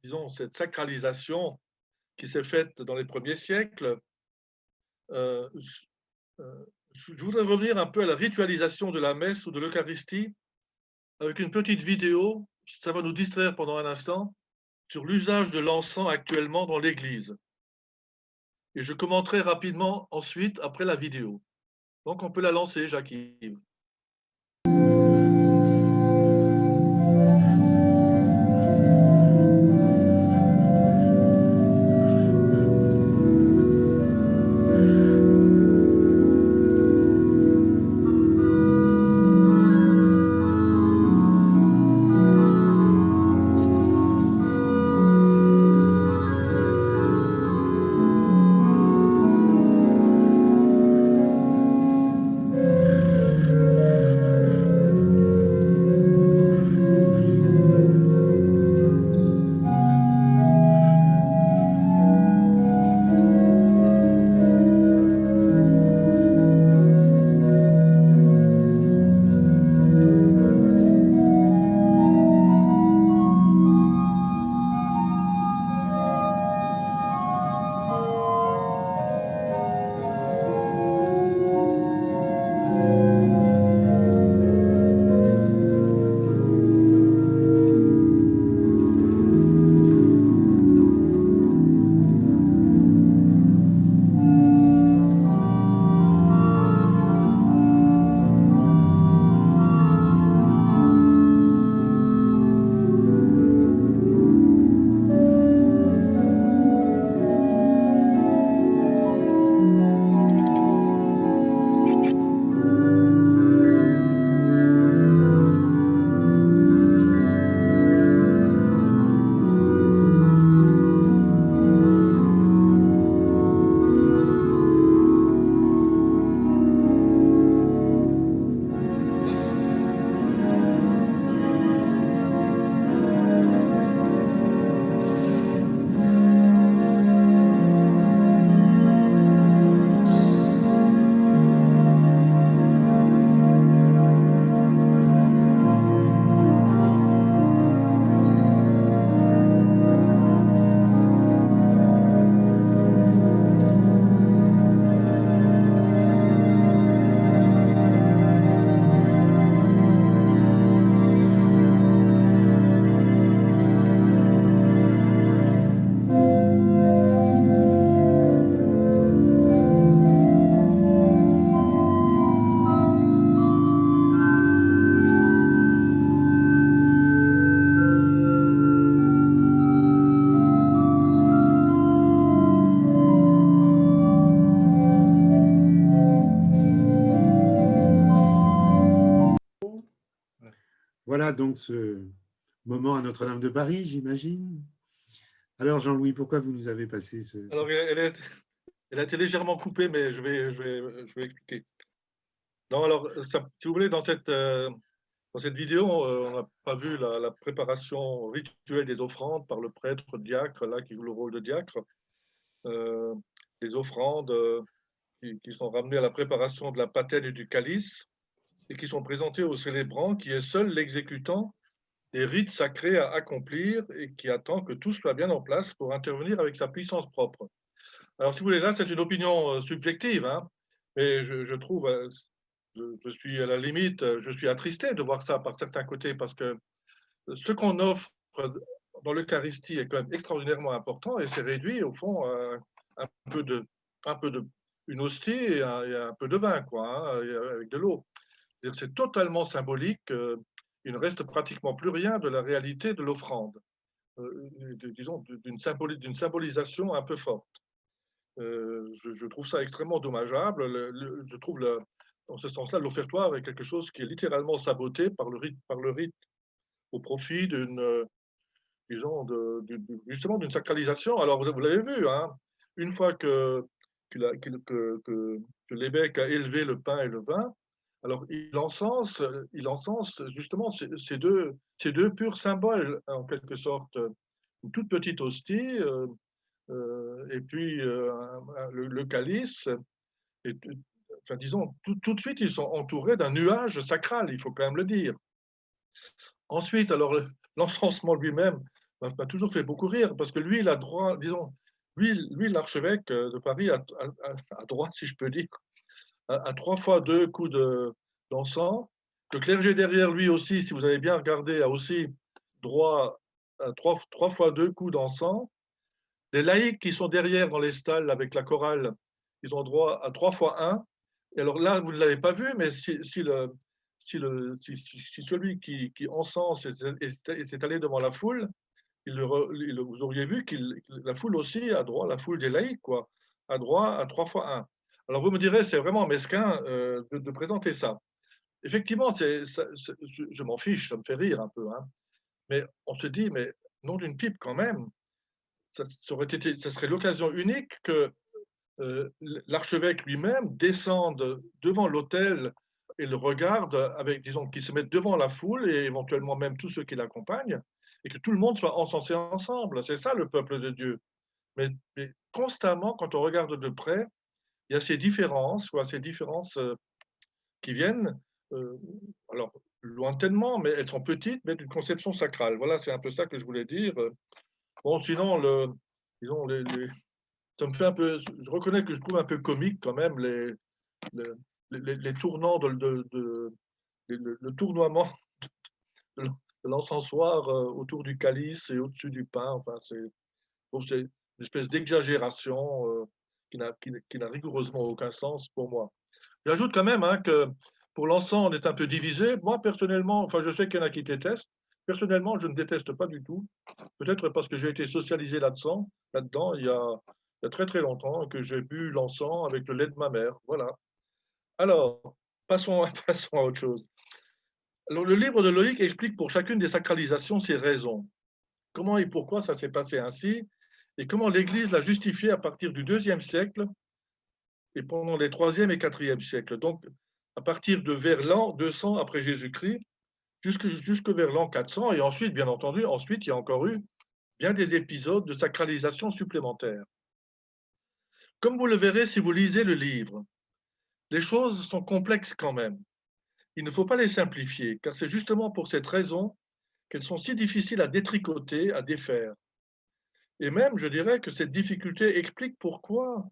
disons, cette sacralisation qui s'est faite dans les premiers siècles, euh, je voudrais revenir un peu à la ritualisation de la messe ou de l'Eucharistie avec une petite vidéo. Ça va nous distraire pendant un instant sur l'usage de l'encens actuellement dans l'Église. Et je commenterai rapidement ensuite après la vidéo. Donc on peut la lancer, Jacques-Yves. Voilà donc ce moment à Notre-Dame de Paris, j'imagine. Alors Jean-Louis, pourquoi vous nous avez passé ce… Alors, elle a été légèrement coupée, mais je vais expliquer. Non, alors, si vous voulez, dans cette vidéo, on n'a pas vu la préparation rituelle des offrandes par le prêtre diacre, là, qui joue le rôle de diacre. Les offrandes qui sont ramenées à la préparation de la patène et du calice et qui sont présentées au célébrant, qui est seul l'exécutant des rites sacrés à accomplir et qui attend que tout soit bien en place pour intervenir avec sa puissance propre. Alors, si vous voulez, là, c'est une opinion subjective, hein, mais je trouve, je suis à la limite, je suis attristé de voir ça par certains côtés, parce que ce qu'on offre dans l'Eucharistie est quand même extraordinairement important et c'est réduit, au fond, à un peu de une hostie et un peu de vin, quoi, hein, avec de l'eau. C'est totalement symbolique. Il ne reste pratiquement plus rien de la réalité de l'offrande, disons, d'une symbolisation un peu forte. Je trouve ça extrêmement dommageable. Je trouve en ce sens-là, l'offertoire est quelque chose qui est littéralement saboté par le rite au profit disons, justement d'une sacralisation. Alors, vous l'avez vu, hein, une fois que l'évêque a élevé le pain et le vin, alors il encense justement ces deux purs symboles, en quelque sorte, une toute petite hostie, et puis le calice. Et, enfin, disons, tout de suite, ils sont entourés d'un nuage sacral, il faut quand même le dire. Ensuite, alors, l'encensement lui-même m'a toujours fait beaucoup rire, parce que lui, il a droit, disons, lui l'archevêque de Paris a droit, si je peux dire, à 3 fois 2 coups d'encens. Le clergé derrière lui aussi, si vous avez bien regardé, a aussi droit à 3 fois 2 coups d'encens. Les laïcs qui sont derrière dans les stalles avec la chorale, ils ont droit à 3 fois 1. Et alors là, vous ne l'avez pas vu, mais si celui qui encense est allé devant la foule, vous auriez vu que la foule aussi a droit, la foule des laïcs, quoi, a droit à 3 fois 1. Alors vous me direz, c'est vraiment mesquin de présenter ça. Effectivement, je m'en fiche, ça me fait rire un peu, hein. Mais on se dit, mais nom d'une pipe quand même, ça serait l'occasion unique que l'archevêque lui-même descende devant l'autel et le regarde avec, disons, qu'il se mette devant la foule et éventuellement même tous ceux qui l'accompagnent, et que tout le monde soit encensé ensemble. C'est ça le peuple de Dieu. Mais constamment, quand on regarde de près, il y a ces différences, qui viennent, alors lointainement, mais elles sont petites, mais d'une conception sacrale. Voilà, c'est un peu ça que je voulais dire. Bon, sinon, disons, ça me fait un peu, je reconnais que je trouve un peu comique quand même les tournants le tournoiement de l'encensoir autour du calice et au-dessus du pain. Enfin, c'est une espèce d'exagération qui n'a rigoureusement aucun sens pour moi. J'ajoute quand même, hein, que pour l'encens, on est un peu divisé. Moi, personnellement, enfin, je sais qu'il y en a qui détestent. Personnellement, je ne déteste pas du tout. Peut-être parce que j'ai été socialisé là-dedans, il y a très très longtemps, que j'ai bu l'encens avec le lait de ma mère. Voilà. Alors, passons à autre chose. Alors, le livre de Loïc explique pour chacune des sacralisations ses raisons. Comment et pourquoi ça s'est passé ainsi, et comment l'Église l'a justifié à partir du IIe siècle et pendant les 3e et 4e siècles. Donc, à partir de vers l'an 200 après Jésus-Christ, jusque vers l'an 400, et ensuite, bien entendu, il y a encore eu bien des épisodes de sacralisation supplémentaires. Comme vous le verrez si vous lisez le livre, les choses sont complexes quand même. Il ne faut pas les simplifier, car c'est justement pour cette raison qu'elles sont si difficiles à détricoter, à défaire. Et même, je dirais que cette difficulté explique pourquoi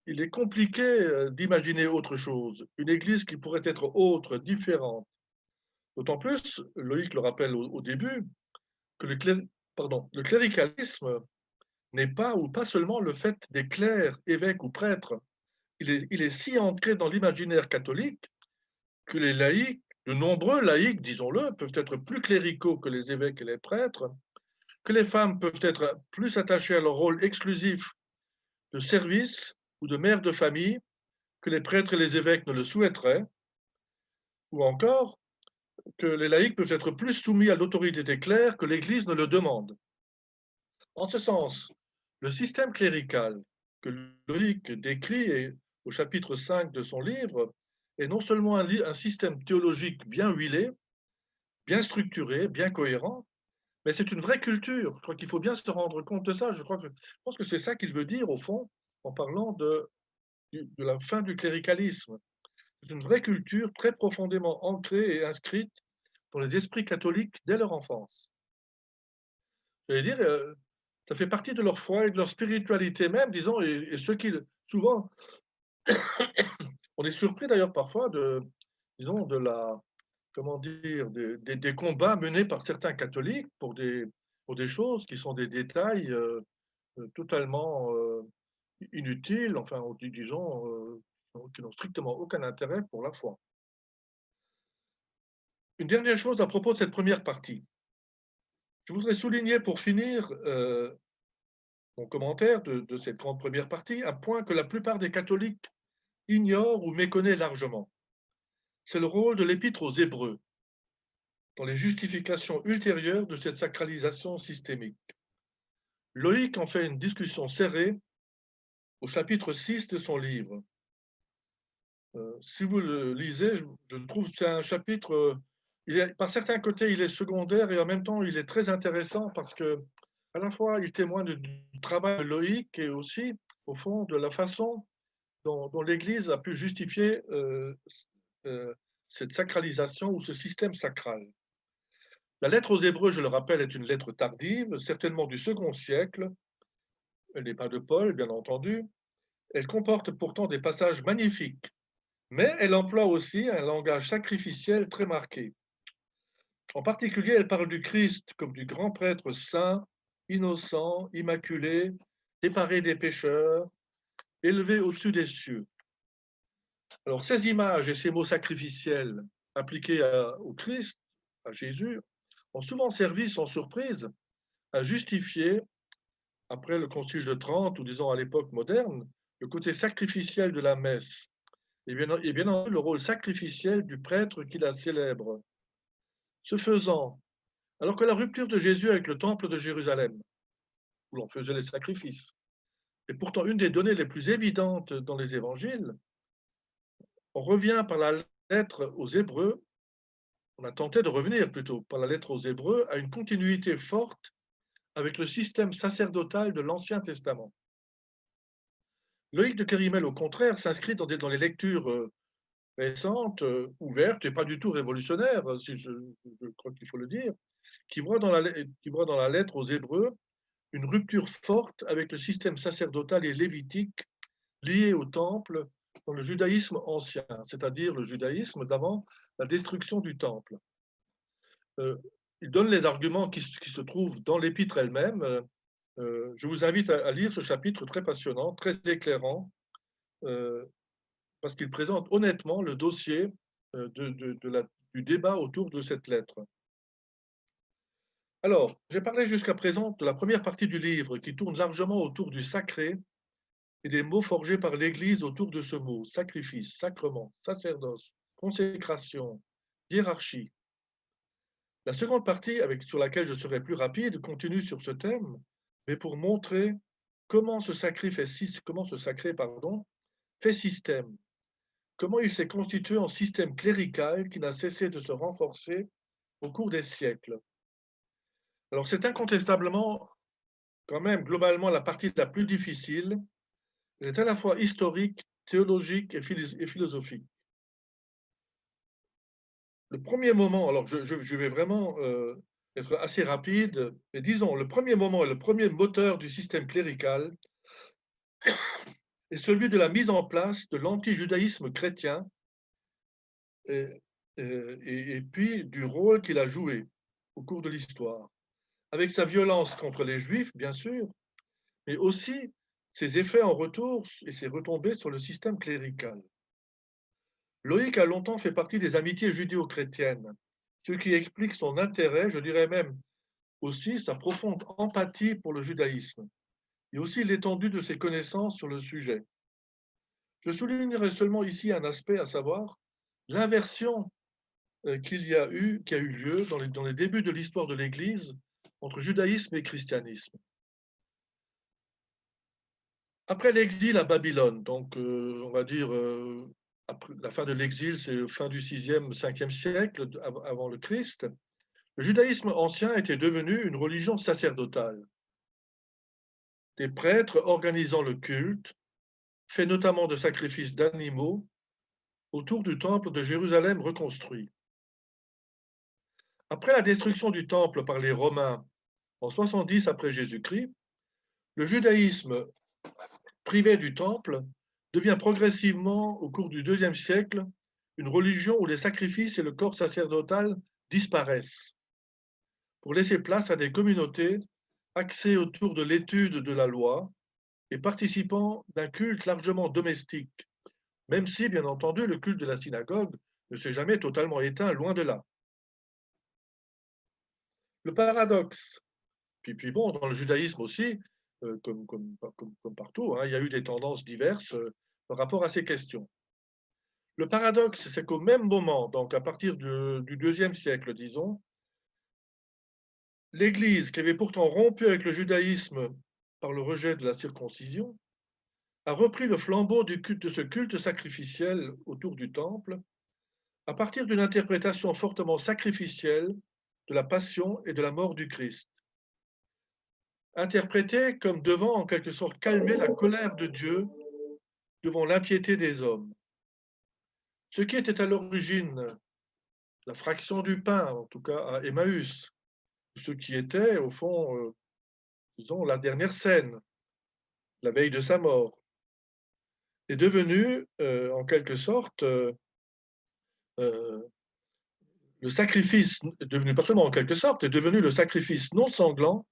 il est compliqué d'imaginer autre chose, une église qui pourrait être autre, différente. D'autant plus, Loïc le rappelle au début, que le cléricalisme n'est pas ou pas seulement le fait des clercs, évêques ou prêtres. Il est si ancré dans l'imaginaire catholique que les laïcs, de nombreux laïcs, disons-le, peuvent être plus cléricaux que les évêques et les prêtres, que les femmes peuvent être plus attachées à leur rôle exclusif de service ou de mère de famille que les prêtres et les évêques ne le souhaiteraient, ou encore que les laïcs peuvent être plus soumis à l'autorité des clercs que l'Église ne le demande. En ce sens, le système clérical que Loïc décrit au chapitre 5 de son livre est non seulement un système théologique bien huilé, bien structuré, bien cohérent, mais c'est une vraie culture. Je crois qu'il faut bien se rendre compte de ça. Je pense que c'est ça qu'il veut dire, au fond, en parlant de la fin du cléricalisme. C'est une vraie culture très profondément ancrée et inscrite dans les esprits catholiques dès leur enfance. J'allais dire, ça fait partie de leur foi et de leur spiritualité même, disons, et ceux qui, souvent, on est surpris d'ailleurs parfois disons, comment dire, des combats menés par certains catholiques pour des choses qui sont des détails totalement inutiles, enfin, disons, qui n'ont strictement aucun intérêt pour la foi. Une dernière chose à propos de cette première partie. Je voudrais souligner pour finir mon commentaire de cette grande première partie un point que la plupart des catholiques ignorent ou méconnaissent largement. c'est le rôle de l'Épître aux Hébreux dans les justifications ultérieures de cette sacralisation systémique. Loïc en fait une discussion serrée au chapitre 6 de son livre. Si vous le lisez, je trouve que c'est un chapitre, par certains côtés, il est secondaire et en même temps, il est très intéressant parce que, à la fois, il témoigne du travail de Loïc et aussi, au fond, de la façon dont l'Église a pu justifier cette sacralisation ou ce système sacral. La lettre aux Hébreux, je le rappelle, est une lettre tardive, certainement du second siècle. Elle n'est pas de Paul, bien entendu. Elle comporte pourtant des passages magnifiques, mais elle emploie aussi un langage sacrificiel très marqué. En particulier, elle parle du Christ comme du grand prêtre saint, innocent, immaculé, séparé des pécheurs, élevé au-dessus des cieux. Alors, ces images et ces mots sacrificiels appliqués au Christ, à Jésus, ont souvent servi, sans surprise, à justifier, après le Concile de Trente, ou disons à l'époque moderne, le côté sacrificiel de la messe, et bien entendu le rôle sacrificiel du prêtre qui la célèbre. Ce faisant, alors que la rupture de Jésus avec le temple de Jérusalem, où l'on faisait les sacrifices, est pourtant une des données les plus évidentes dans les évangiles, on revient par la lettre aux Hébreux, on a tenté de revenir plutôt par la lettre aux Hébreux à une continuité forte avec le système sacerdotal de l'Ancien Testament. Loïc de Kerimel, au contraire, s'inscrit dans les lectures récentes, ouvertes et pas du tout révolutionnaires, si je crois qu'il faut le dire, qui voit dans la lettre aux Hébreux une rupture forte avec le système sacerdotal et lévitique lié au temple dans le judaïsme ancien, c'est-à-dire le judaïsme d'avant la destruction du temple. Il donne les arguments qui se trouvent dans l'épître elle-même. Je vous invite à lire ce chapitre très passionnant, très éclairant, parce qu'il présente honnêtement le dossier du débat autour de cette lettre. Alors, j'ai parlé jusqu'à présent de la première partie du livre qui tourne largement autour du sacré et des mots forgés par l'Église autour de ce mot, sacrifice, sacrement, sacerdoce, consécration, hiérarchie. La seconde partie, sur laquelle je serai plus rapide, continue sur ce thème, mais pour montrer comment ce sacré fait système, comment il s'est constitué en système clérical qui n'a cessé de se renforcer au cours des siècles. Alors c'est incontestablement, quand même, globalement, la partie la plus difficile. Elle est à la fois historique, théologique et philosophique. Le premier moment, alors je vais vraiment être assez rapide, mais disons, le premier moment et le premier moteur du système clérical est celui de la mise en place de l'anti-judaïsme chrétien et puis du rôle qu'il a joué au cours de l'histoire, avec sa violence contre les Juifs, bien sûr, mais aussi ses effets en retour et ses retombées sur le système clérical. Loïc a longtemps fait partie des amitiés judéo-chrétiennes, ce qui explique son intérêt, je dirais même aussi sa profonde empathie pour le judaïsme, et aussi l'étendue de ses connaissances sur le sujet. Je soulignerai seulement ici un aspect, à savoir l'inversion qui a eu lieu dans les débuts de l'histoire de l'Église entre judaïsme et christianisme. Après l'exil à Babylone, donc on va dire après la fin de l'exil, c'est fin du 6e, 5e siècle avant le Christ, le judaïsme ancien était devenu une religion sacerdotale. Des prêtres organisant le culte, fait notamment de sacrifices d'animaux, autour du temple de Jérusalem reconstruit. Après la destruction du temple par les Romains en 70 après Jésus-Christ, le judaïsme privé du temple devient progressivement, au cours du IIe siècle, une religion où les sacrifices et le corps sacerdotal disparaissent, pour laisser place à des communautés axées autour de l'étude de la loi et participant d'un culte largement domestique, même si, bien entendu, le culte de la synagogue ne s'est jamais totalement éteint, loin de là. Le paradoxe, puis bon, dans le judaïsme aussi, comme partout, hein, il y a eu des tendances diverses par rapport à ces questions. Le paradoxe, c'est qu'au même moment, donc à partir du IIe siècle, disons, l'Église, qui avait pourtant rompu avec le judaïsme par le rejet de la circoncision, a repris le flambeau de ce culte sacrificiel autour du temple, à partir d'une interprétation fortement sacrificielle de la passion et de la mort du Christ, interprétée comme devant en quelque sorte calmer la colère de Dieu devant l'impiété des hommes. Ce qui était à l'origine la fraction du pain, en tout cas à Emmaüs, ce qui était au fond, disons, la dernière scène, la veille de sa mort, est devenu en quelque sorte le sacrifice, devenu pas seulement en quelque sorte, est devenu le sacrifice non sanglant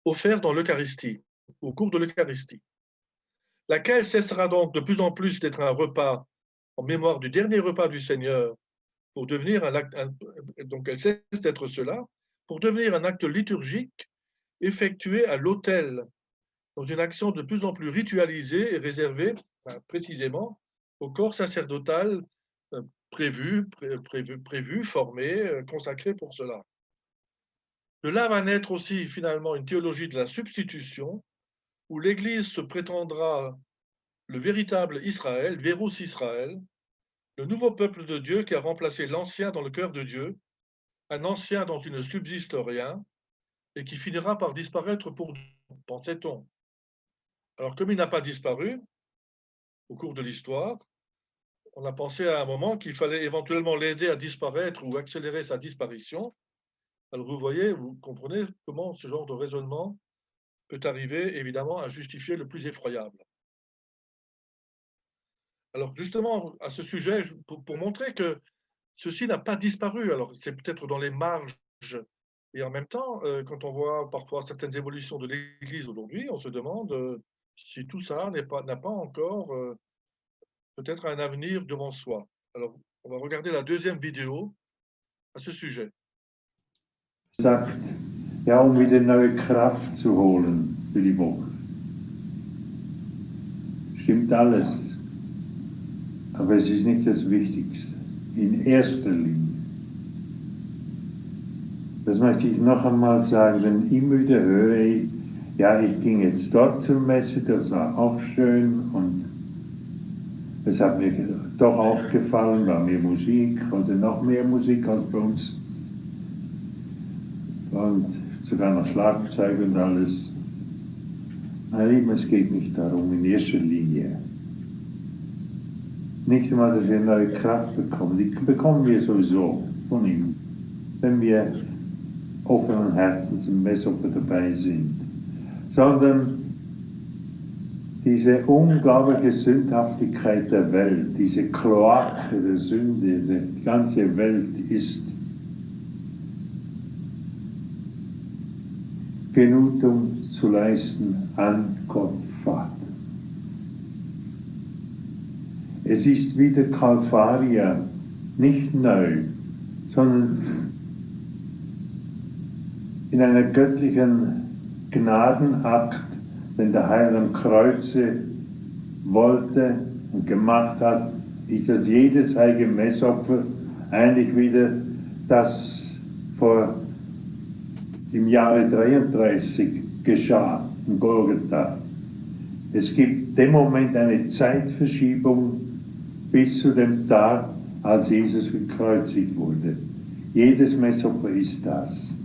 offert dans l'Eucharistie, au cours de l'Eucharistie, laquelle cessera donc de plus en plus d'être un repas en mémoire du dernier repas du Seigneur, pour devenir donc elle cesse d'être cela, pour devenir un acte liturgique effectué à l'autel, dans une action de plus en plus ritualisée et réservée précisément au corps sacerdotal prévu, formé, consacré pour cela. De là va naître aussi finalement une théologie de la substitution, où l'Église se prétendra le véritable Israël, Vérus Israël, le nouveau peuple de Dieu qui a remplacé l'ancien dans le cœur de Dieu, un ancien dont il ne subsiste rien, et qui finira par disparaître pour nous, pensait-on. Alors, comme il n'a pas disparu au cours de l'histoire, on a pensé à un moment qu'il fallait éventuellement l'aider à disparaître ou accélérer sa disparition. Alors, vous voyez, vous comprenez comment ce genre de raisonnement peut arriver, évidemment, à justifier le plus effroyable. Alors, justement, à ce sujet, pour montrer que ceci n'a pas disparu, alors c'est peut-être dans les marges, et en même temps, quand on voit parfois certaines évolutions de l'Église aujourd'hui, on se demande si tout ça n'a pas encore peut-être un avenir devant soi. Alors, on va regarder la deuxième vidéo à ce sujet. Sagt, ja, wieder neue Kraft zu holen für die Woche. Stimmt alles. Aber es ist nicht das Wichtigste. In erster Linie. Das möchte ich noch einmal sagen, wenn ich immer wieder höre, ja, ich ging jetzt dort zur Messe, das war auch schön und es hat mir doch auch gefallen, war mehr Musik oder noch mehr Musik als bei uns. Und sogar noch Schlagzeug und alles. Meine Lieben, es geht nicht darum, in erster Linie. Nicht einmal, dass wir neue Kraft bekommen. Die bekommen wir sowieso von ihm, wenn wir offenen Herzens im Messopfer dabei sind. Sondern diese unglaubliche Sündhaftigkeit der Welt, diese Kloake der Sünde, die ganze Welt ist Genugtuung zu leisten an Gott Vater. Es ist wieder Kalvaria, nicht neu, sondern in einer göttlichen Gnadenakt, den der Heiland am Kreuze wollte und gemacht hat, ist das jedes heilige Messopfer eigentlich wieder das im Jahre 33 geschah, in Golgatha. Es gibt dem Moment eine Zeitverschiebung bis zu dem Tag, als Jesus gekreuzigt wurde. Jedes Messopfer ist das.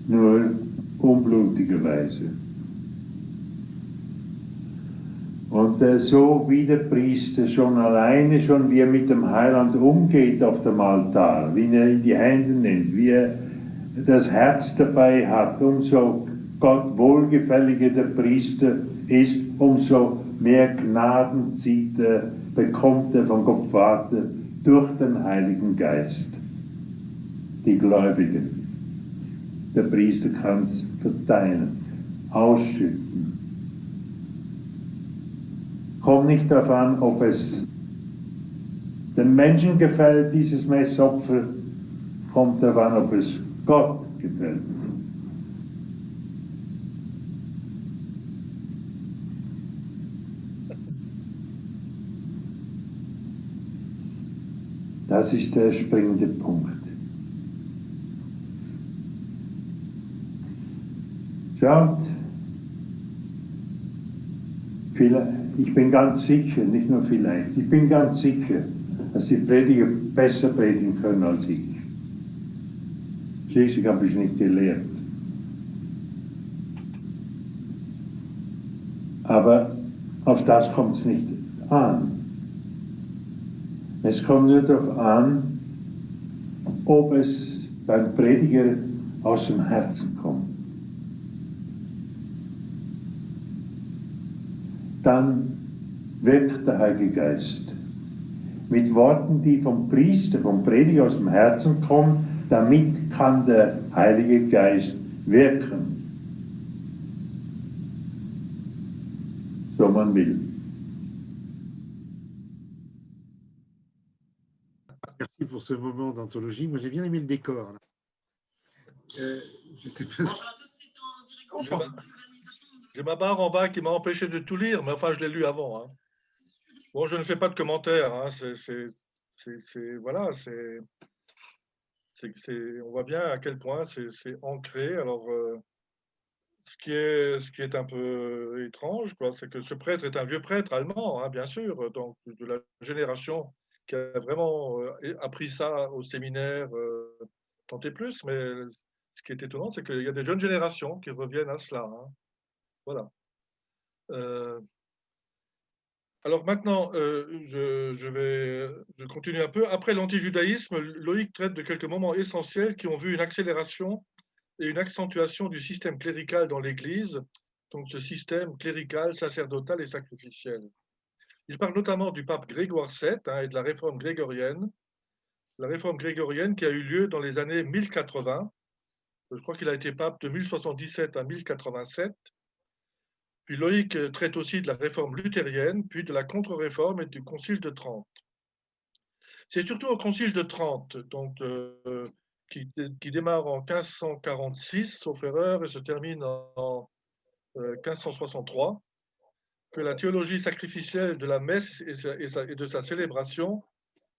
Nur unblutigerweise. Und so wie der Priester schon alleine, wie er mit dem Heiland umgeht auf dem Altar, wie er ihn die Hände nimmt, wie er das Herz dabei hat, umso Gott wohlgefälliger der Priester ist, umso mehr Gnaden bekommt er von Gott Vater durch den Heiligen Geist. Die Gläubigen. Der Priester kann es verteilen, ausschütten. Kommt nicht darauf an, ob es dem Menschen gefällt, dieses Messopfer, kommt darauf an, ob es Gott gefällt. Das ist der springende Punkt. Schaut, ich bin ganz sicher, nicht nur vielleicht, ich bin ganz sicher, dass die Prediger besser predigen können als ich. Schließlich habe ich nicht gelehrt. Aber auf das kommt es nicht an. Es kommt nur darauf an, ob es beim Prediger aus dem Herzen kommt. Dann wirkt der Heilige Geist mit Worten, die vom Priester, vom Prediger aus dem Herzen kommen. Damit kann der Heilige Geist wirken, so man will. Merci pour ce moment d'anthologie. Moi, j'ai bien aimé le décor. Là. Je sais pas. J'ai ma barre en bas qui m'a empêché de tout lire, mais enfin, je l'ai lu avant. Hein. Bon, je ne fais pas de commentaires. Hein. Voilà, on voit bien à quel point c'est ancré. Alors, ce qui est un peu étrange, c'est que ce prêtre est un vieux prêtre allemand, hein, bien sûr, donc de la génération qui a vraiment appris ça au séminaire, tant et plus. Mais ce qui est étonnant, c'est qu'il y a des jeunes générations qui reviennent à cela. Hein. Voilà. Alors maintenant, je continue un peu. Après l'antijudaïsme, Loïc traite de quelques moments essentiels qui ont vu une accélération et une accentuation du système clérical dans l'Église, donc ce système clérical, sacerdotal et sacrificiel. Il parle notamment du pape Grégoire VII et de la réforme grégorienne qui a eu lieu dans les années 1080. Je crois qu'il a été pape de 1077 à 1087. Puis Loïc traite aussi de la réforme luthérienne, puis de la contre-réforme et du concile de Trente. C'est surtout au concile de Trente, donc, qui démarre en 1546, sauf erreur, et se termine en 1563, que la théologie sacrificielle de la messe et de sa célébration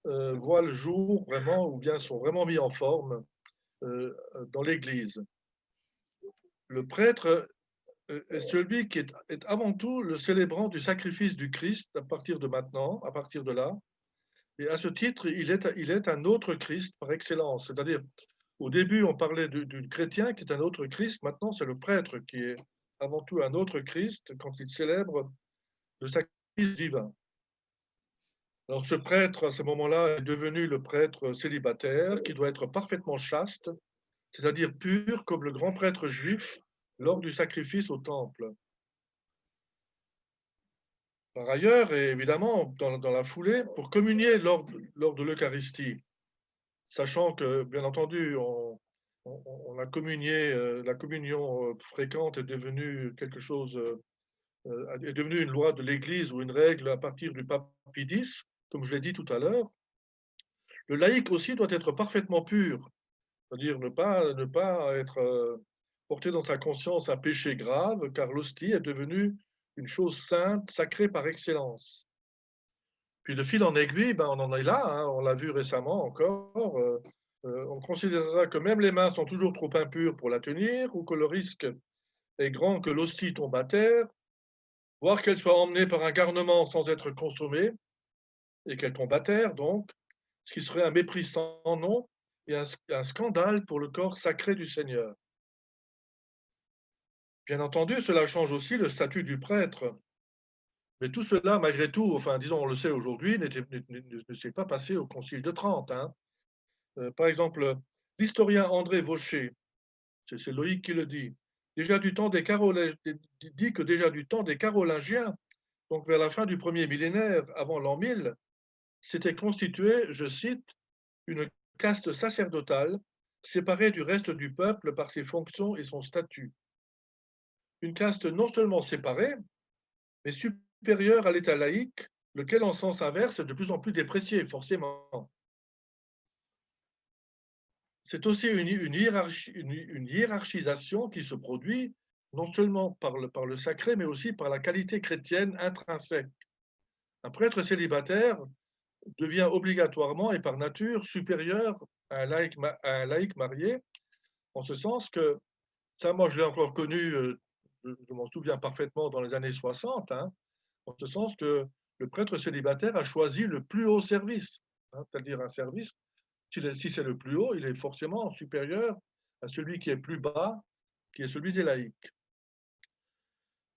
voit le jour vraiment, ou bien sont vraiment mis en forme dans l'Église. Le prêtre est celui qui est avant tout le célébrant du sacrifice du Christ à partir de maintenant, à partir de là. Et à ce titre, il est un autre Christ par excellence. C'est-à-dire, au début, on parlait du chrétien qui est un autre Christ. Maintenant, c'est le prêtre qui est avant tout un autre Christ quand il célèbre le sacrifice divin. Alors, ce prêtre, à ce moment-là, est devenu le prêtre célibataire qui doit être parfaitement chaste, c'est-à-dire pur comme le grand prêtre juif lors du sacrifice au temple. Par ailleurs, et évidemment, dans la foulée, pour communier lors de l'Eucharistie, sachant que, bien entendu, on a communié, la communion fréquente est devenue quelque chose, est devenue une loi de l'Église ou une règle à partir du pape Pie X, comme je l'ai dit tout à l'heure. Le laïc aussi doit être parfaitement pur, c'est-à-dire ne pas être porté dans sa conscience un péché grave, car l'hostie est devenue une chose sainte, sacrée par excellence. Puis de fil en aiguille, on en est là, hein, on l'a vu récemment encore, on considérera que même les mains sont toujours trop impures pour la tenir, ou que le risque est grand que l'hostie tombe à terre, voire qu'elle soit emmenée par un garnement sans être consommée, et qu'elle tombe à terre, donc, ce qui serait un mépris sans nom et un scandale pour le corps sacré du Seigneur. Bien entendu, cela change aussi le statut du prêtre. Mais tout cela, malgré tout, enfin, disons, on le sait aujourd'hui, ne s'est pas passé au Concile de Trente. Hein. Par exemple, l'historien André Vaucher, c'est Loïc qui le dit, dit que déjà du temps des Carolingiens, donc vers la fin du premier millénaire, avant l'an 1000, s'était constituée, je cite, une caste sacerdotale séparée du reste du peuple par ses fonctions et son statut. Une caste non seulement séparée, mais supérieure à l'état laïque, lequel en sens inverse est de plus en plus déprécié, forcément. C'est aussi une hiérarchisation qui se produit non seulement par le sacré, mais aussi par la qualité chrétienne intrinsèque. Un prêtre célibataire devient obligatoirement et par nature supérieur à un laïc marié, en ce sens que, ça moi je l'ai encore connu, je m'en souviens parfaitement dans les années 60, hein, en ce sens que le prêtre célibataire a choisi le plus haut service, hein, c'est-à-dire un service, si c'est le plus haut, il est forcément supérieur à celui qui est plus bas, qui est celui des laïcs.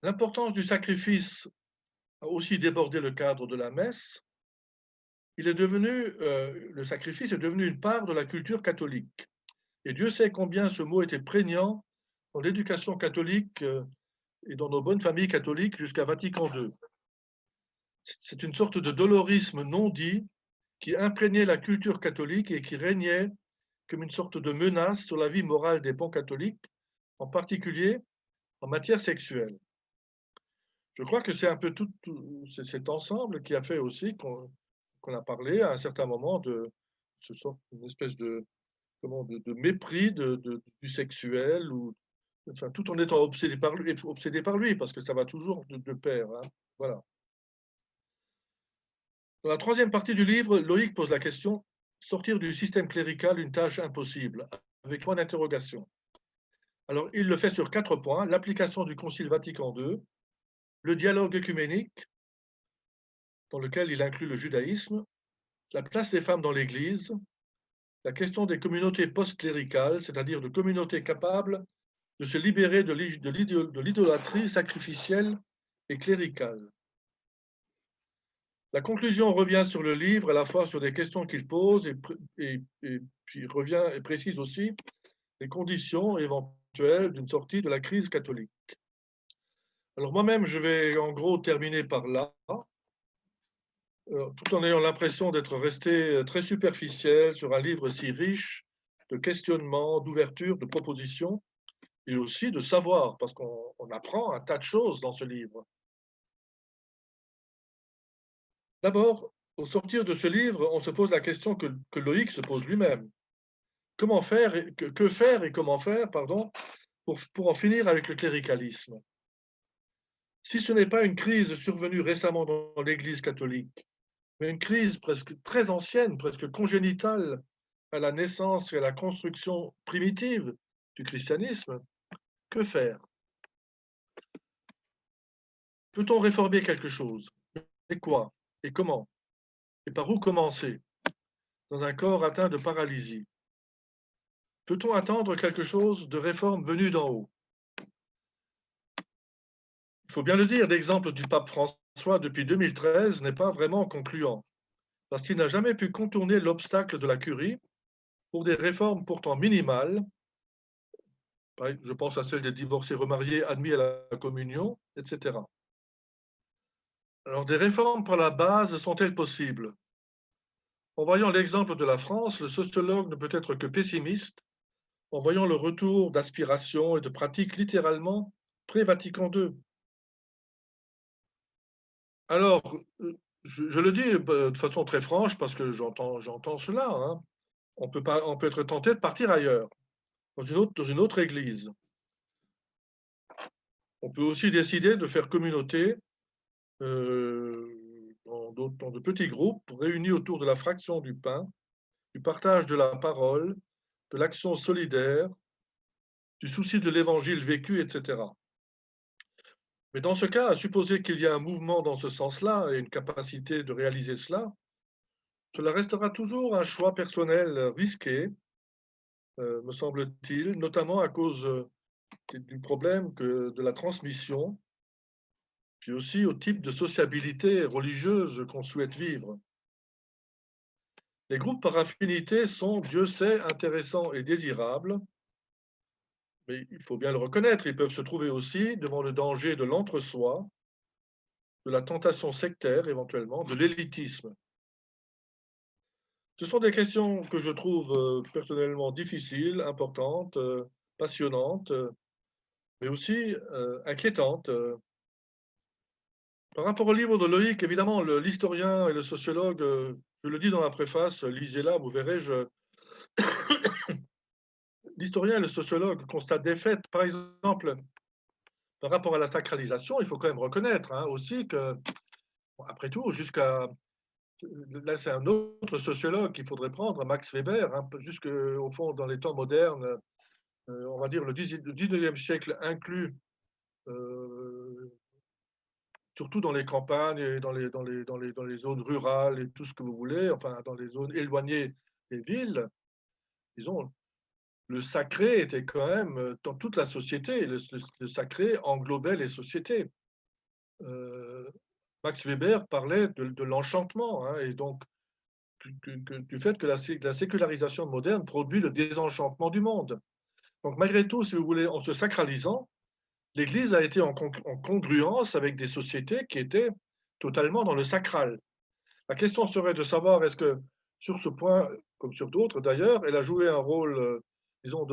L'importance du sacrifice a aussi débordé le cadre de la messe. Le sacrifice est devenu une part de la culture catholique. Et Dieu sait combien ce mot était prégnant dans l'éducation catholique et dans nos bonnes familles catholiques jusqu'à Vatican II. C'est une sorte de dolorisme non dit qui imprégnait la culture catholique et qui régnait comme une sorte de menace sur la vie morale des bons catholiques, en particulier en matière sexuelle. Je crois que c'est un peu tout cet ensemble qui a fait aussi qu'on a parlé à un certain moment de ce sort, une espèce de mépris du sexuel, ou enfin, tout en étant obsédé par lui, parce que ça va toujours de pair. Hein. Voilà. Dans la troisième partie du livre, Loïc pose la question « Sortir du système clérical, une tâche impossible ?» avec point d'interrogation. Alors, il le fait sur 4 points, l'application du Concile Vatican II, le dialogue œcuménique, dans lequel il inclut le judaïsme, la place des femmes dans l'Église, la question des communautés post-cléricales, c'est-à-dire de communautés capables de se libérer de l'idolâtrie sacrificielle et cléricale. La conclusion revient sur le livre, à la fois sur des questions qu'il pose et puis revient et précise aussi les conditions éventuelles d'une sortie de la crise catholique. Alors moi-même, je vais en gros terminer par là, tout en ayant l'impression d'être resté très superficiel sur un livre si riche de questionnements, d'ouverture, de propositions, et aussi de savoir, parce qu'on apprend un tas de choses dans ce livre. D'abord, au sortir de ce livre, on se pose la question que Loïc se pose lui-même. Comment faire, que faire et comment faire, pardon, pour en finir avec le cléricalisme? Si ce n'est pas une crise survenue récemment dans l'Église catholique, mais une crise presque très ancienne, presque congénitale à la naissance et à la construction primitive du christianisme, que faire? Peut-on réformer quelque chose? Et quoi? Et comment? Et par où commencer? Dans un corps atteint de paralysie. Peut-on attendre quelque chose de réforme venue d'en haut? Il faut bien le dire, l'exemple du pape François depuis 2013 n'est pas vraiment concluant, parce qu'il n'a jamais pu contourner l'obstacle de la curie pour des réformes pourtant minimales, je pense à celle des divorcés remariés admis à la communion, etc. Alors, des réformes par la base sont-elles possibles? En voyant l'exemple de la France, le sociologue ne peut être que pessimiste en voyant le retour d'aspirations et de pratiques littéralement pré-Vatican II. Alors, je le dis de façon très franche parce que j'entends cela. Hein. On peut être tenté de partir ailleurs, dans une autre église. On peut aussi décider de faire communauté dans de petits groupes réunis autour de la fraction du pain, du partage de la parole, de l'action solidaire, du souci de l'évangile vécu, etc. Mais dans ce cas, à supposer qu'il y a un mouvement dans ce sens-là et une capacité de réaliser cela restera toujours un choix personnel risqué, me semble-t-il, notamment à cause du problème de la transmission, puis aussi au type de sociabilité religieuse qu'on souhaite vivre. Les groupes par affinité sont, Dieu sait, intéressants et désirables, mais il faut bien le reconnaître, ils peuvent se trouver aussi devant le danger de l'entre-soi, de la tentation sectaire éventuellement, de l'élitisme. Ce sont des questions que je trouve personnellement difficiles, importantes, passionnantes, mais aussi inquiétantes. Par rapport au livre de Loïc, évidemment, l'historien et le sociologue, je le dis dans la préface, lisez-la, vous verrez, l'historien et le sociologue constatent des faits. Par exemple, par rapport à la sacralisation, il faut quand même reconnaître aussi que, après tout, jusqu'à là c'est un autre sociologue qu'il faudrait prendre, Max Weber, hein, jusqu'au fond dans les temps modernes, on va dire le 19e siècle inclus, surtout dans les campagnes et dans les zones rurales et tout ce que vous voulez, enfin dans les zones éloignées des villes, disons, le sacré était quand même dans toute la société, le sacré englobait les sociétés. Max Weber parlait de l'enchantement, hein, et donc du fait que la sécularisation moderne produit le désenchantement du monde. Donc malgré tout, si vous voulez, en se sacralisant, l'Église a été en congruence avec des sociétés qui étaient totalement dans le sacral. La question serait de savoir est-ce que sur ce point, comme sur d'autres d'ailleurs, elle a joué un rôle, disons,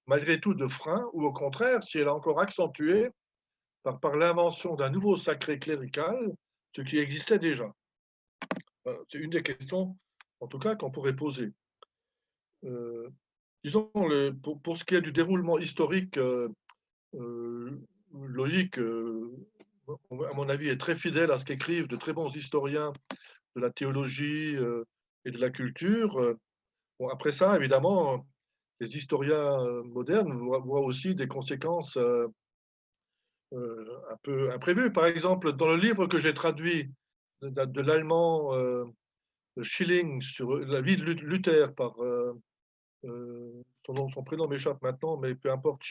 malgré tout de frein, ou au contraire, si elle a encore accentué par l'invention d'un nouveau sacré clérical, ce qui existait déjà. C'est une des questions, en tout cas, qu'on pourrait poser. Disons, pour ce qui est du déroulement historique, Loïc, à mon avis, est très fidèle à ce qu'écrivent de très bons historiens de la théologie et de la culture. Bon, après ça, évidemment, les historiens modernes voient aussi des conséquences un peu imprévues. Par exemple, dans le livre que j'ai traduit de l'allemand Schilling sur la vie de Luther par son prénom m'échappe maintenant, mais peu importe.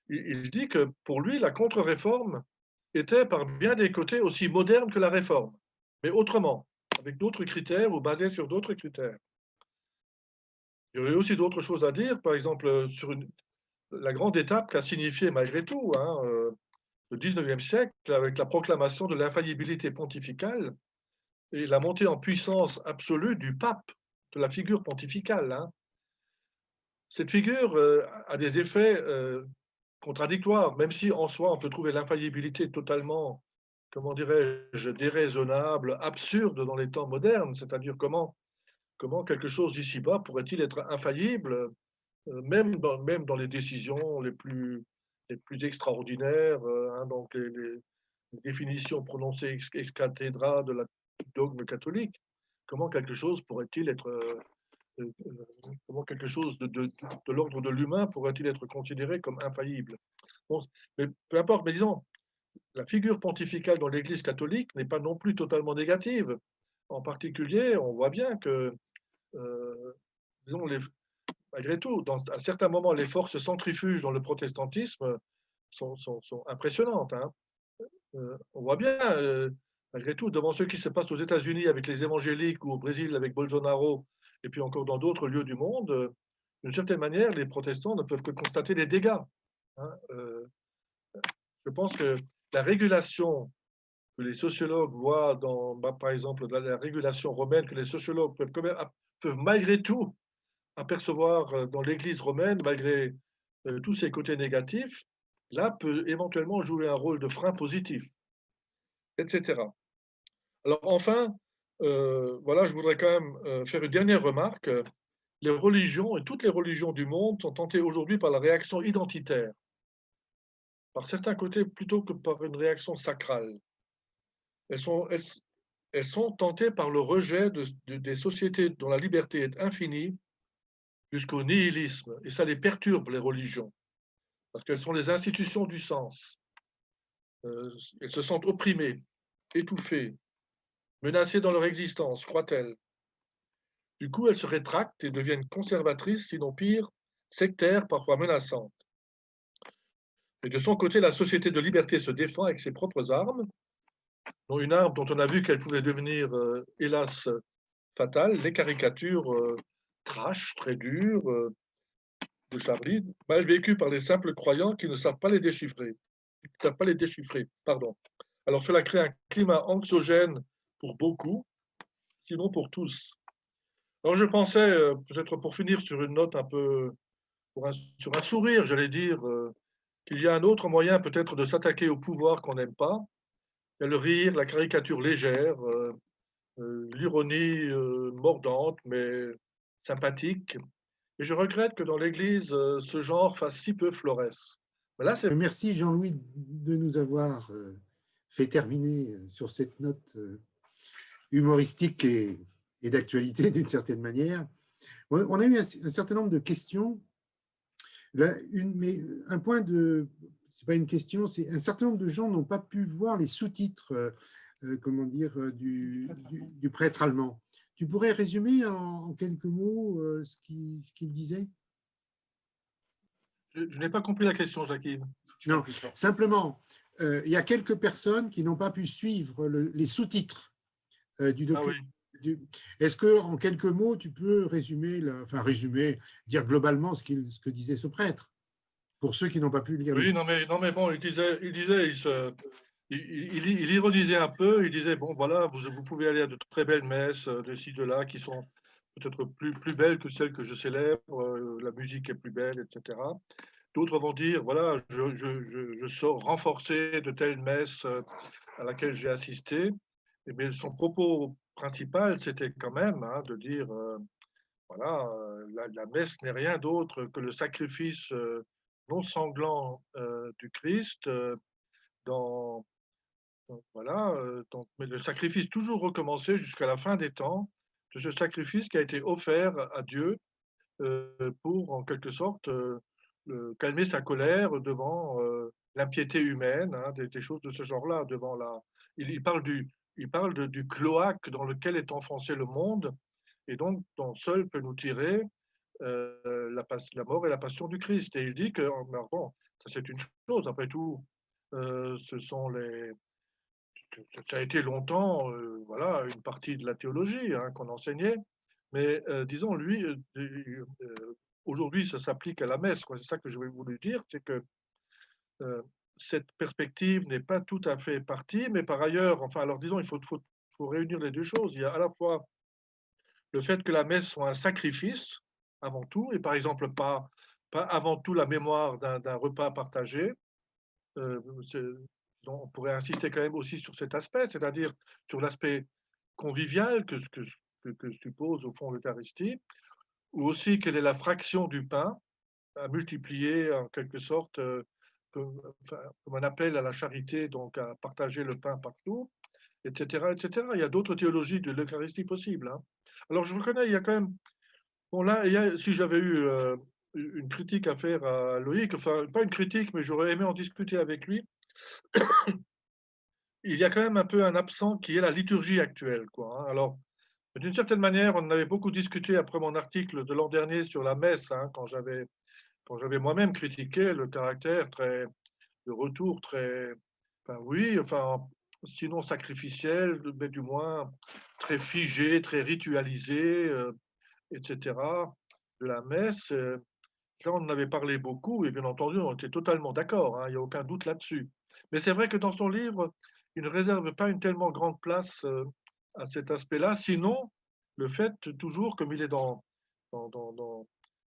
Il dit que pour lui, la contre-réforme était par bien des côtés aussi moderne que la réforme, mais autrement, avec d'autres critères ou basée sur d'autres critères. Il y aurait aussi d'autres choses à dire, par exemple, sur la grande étape qu'a signifié malgré tout le 19e siècle avec la proclamation de l'infaillibilité pontificale et la montée en puissance absolue du pape, de la figure pontificale. Hein. Cette figure a des effets contradictoires, même si en soi on peut trouver l'infaillibilité totalement, comment dirais-je, déraisonnable, absurde dans les temps modernes, c'est-à-dire comment quelque chose d'ici-bas pourrait-il être infaillible, même dans les décisions les plus extraordinaires, hein, donc les définitions prononcées ex cathedra de la dogme catholique, comment quelque chose pourrait-il être comment quelque chose de l'ordre de l'humain pourrait-il être considéré comme infaillible? Bon, mais peu importe, mais disons, la figure pontificale dans l'Église catholique n'est pas non plus totalement négative. En particulier, on voit bien que, disons, malgré tout, à certains moments, les forces centrifuges dans le protestantisme sont impressionnantes. Hein. On voit bien, malgré tout, devant ce qui se passe aux États-Unis avec les évangéliques ou au Brésil avec Bolsonaro, et puis encore dans d'autres lieux du monde, d'une certaine manière, les protestants ne peuvent que constater les dégâts. Hein. Je pense que la régulation que les sociologues voient dans, par exemple, la régulation romaine, que les sociologues peuvent malgré tout apercevoir dans l'Église romaine, malgré tous ses côtés négatifs, là peut éventuellement jouer un rôle de frein positif, etc. Alors enfin, voilà, je voudrais quand même faire une dernière remarque. Les religions et toutes les religions du monde sont tentées aujourd'hui par la réaction identitaire, par certains côtés plutôt que par une réaction sacrale. Elles sont tentées par le rejet des sociétés dont la liberté est infinie jusqu'au nihilisme, et ça les perturbe, les religions, parce qu'elles sont les institutions du sens. Elles se sentent opprimées, étouffées, menacées dans leur existence, croient-elles. Du coup, elles se rétractent et deviennent conservatrices, sinon pire, sectaires, parfois menaçantes. Et de son côté, la société de liberté se défend avec ses propres armes, dont une arme dont on a vu qu'elle pouvait devenir, hélas, fatale, les caricatures trash, très dures, de Charlie, mal vécues par les simples croyants qui ne savent pas les déchiffrer. Pardon. Alors cela crée un climat anxiogène pour beaucoup, sinon pour tous. Alors je pensais, peut-être pour finir sur une note un peu, sur un sourire, j'allais dire, qu'il y a un autre moyen peut-être de s'attaquer au pouvoir qu'on n'aime pas. Il y a le rire, la caricature légère, l'ironie mordante, mais sympathique. Et je regrette que dans l'Église, ce genre fasse si peu florès. Mais là, merci Jean-Louis de nous avoir fait terminer sur cette note humoristique et d'actualité d'une certaine manière. On a eu un certain nombre de questions. Là, mais un point de, c'est pas une question, c'est un certain nombre de gens n'ont pas pu voir les sous-titres, comment dire, du prêtre allemand. Tu pourrais résumer en quelques mots ce qu'il disait? Je n'ai pas compris la question, Jacqueline. Non, simplement, il y a quelques personnes qui n'ont pas pu suivre les sous-titres du document. Ah oui. Est-ce qu'en quelques mots, tu peux résumer, dire globalement ce que disait ce prêtre, pour ceux qui n'ont pas pu lire? Oui, non mais bon, il ironisait un peu, il disait, bon voilà, vous pouvez aller à de très belles messes de ci, de là, qui sont peut-être plus belles que celles que je célèbre, la musique est plus belle, etc. D'autres vont dire, voilà, je sors renforcé de telle messe à laquelle j'ai assisté. Mais son propos principal, c'était quand même de dire, voilà, la messe n'est rien d'autre que le sacrifice non sanglant du Christ, voilà, mais le sacrifice toujours recommencé jusqu'à la fin des temps, de ce sacrifice qui a été offert à Dieu pour, en quelque sorte, calmer sa colère devant l'impiété humaine, des choses de ce genre-là, devant il parle du cloaque dans lequel est enfoncé le monde, et donc dont seul peut nous tirer la mort et la passion du Christ. Et il dit que, bon, ça c'est une chose, après tout, ça a été longtemps, voilà, une partie de la théologie qu'on enseignait, mais disons, lui, aujourd'hui, ça s'applique à la messe, quoi. C'est ça que je voulu dire, c'est que cette perspective n'est pas tout à fait partie, mais par ailleurs, enfin, alors disons, il faut réunir les deux choses. Il y a à la fois le fait que la messe soit un sacrifice, avant tout, et par exemple, pas avant tout la mémoire d'un repas partagé. On pourrait insister quand même aussi sur cet aspect, c'est-à-dire sur l'aspect convivial que suppose au fond l'Eucharistie, ou aussi quelle est la fraction du pain à multiplier en quelque sorte comme un appel à la charité, donc à partager le pain partout, etc. etc. Il y a d'autres théologies de l'Eucharistie possibles. Alors je reconnais, il y a quand même, bon là, si j'avais eu une critique à faire à Loïc, enfin pas une critique, mais j'aurais aimé en discuter avec lui, il y a quand même un peu un absent qui est la liturgie actuelle, quoi. Alors, d'une certaine manière, on en avait beaucoup discuté après mon article de l'an dernier sur la messe, quand j'avais moi-même critiqué le caractère le retour très, enfin oui, enfin, sinon sacrificiel, mais du moins très figé, très ritualisé, etc., de la messe. Là, on en avait parlé beaucoup, et bien entendu, on était totalement d'accord, il n'y a aucun doute là-dessus. Mais c'est vrai que dans son livre, il ne réserve pas une tellement grande place à cet aspect-là, sinon le fait toujours, comme il est dans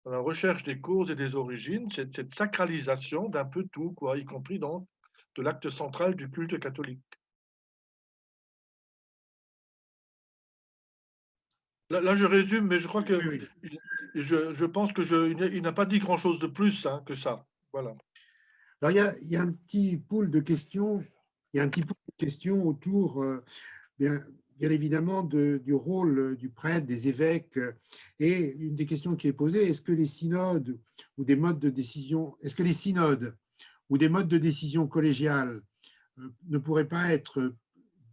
la recherche des causes et des origines, cette sacralisation d'un peu tout, quoi, y compris donc de l'acte central du culte catholique. Là, je résume, mais je crois que Oui. je pense il n'a pas dit grand-chose de plus que ça. Voilà. Alors, il y a un petit pool de questions. Il y a un petit pool de questions autour, bien évidemment, du rôle du prêtre, des évêques. Et une des questions qui est posée, est-ce que les synodes ou des modes de décision, est-ce que les synodes ou des modes de décision collégiales ne pourraient pas être,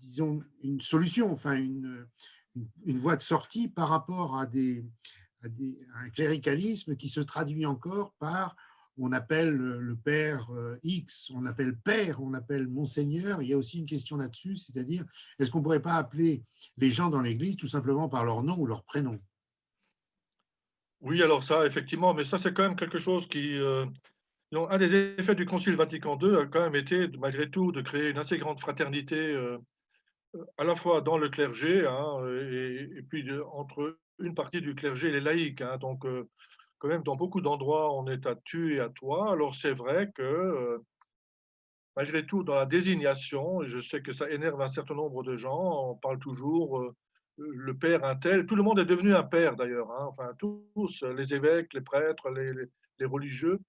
disons, une solution, enfin une voie de sortie par rapport à un cléricalisme qui se traduit encore par, on appelle le père X, on appelle père, on appelle monseigneur. Il y a aussi une question là-dessus, c'est-à-dire, est-ce qu'on ne pourrait pas appeler les gens dans l'Église tout simplement par leur nom ou leur prénom? Oui, alors ça, effectivement, mais ça, c'est quand même quelque chose qui... un des effets du Concile Vatican II a quand même été, malgré tout, de créer une assez grande fraternité, à la fois dans le clergé, et puis entre une partie du clergé et les laïcs. Donc, quand même, dans beaucoup d'endroits, on est à tu et à toi. Alors, c'est vrai que, malgré tout, dans la désignation, et je sais que ça énerve un certain nombre de gens, on parle toujours le père un tel. Tout le monde est devenu un père, d'ailleurs. Enfin, tous, les évêques, les prêtres, les religieux.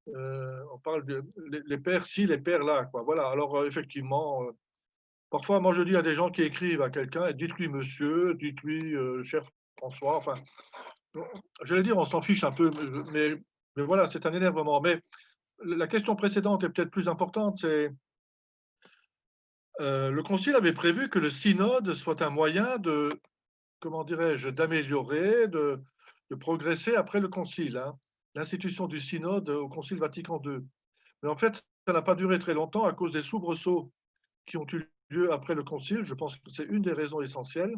On parle les pères ci, les pères là, quoi. Voilà. Alors, effectivement, parfois, moi, je dis à des gens qui écrivent à quelqu'un, dites-lui monsieur, dites-lui cher François. Enfin, j'allais dire, on s'en fiche un peu, mais voilà, c'est un énervement. Mais la question précédente est peut-être plus importante, c'est le Concile avait prévu que le synode soit un moyen de, comment dirais-je, d'améliorer, de progresser après le Concile, hein. L'institution du synode au Concile Vatican II. Mais en fait, ça n'a pas duré très longtemps à cause des soubresauts qui ont eu lieu après le Concile. Je pense que c'est une des raisons essentielles.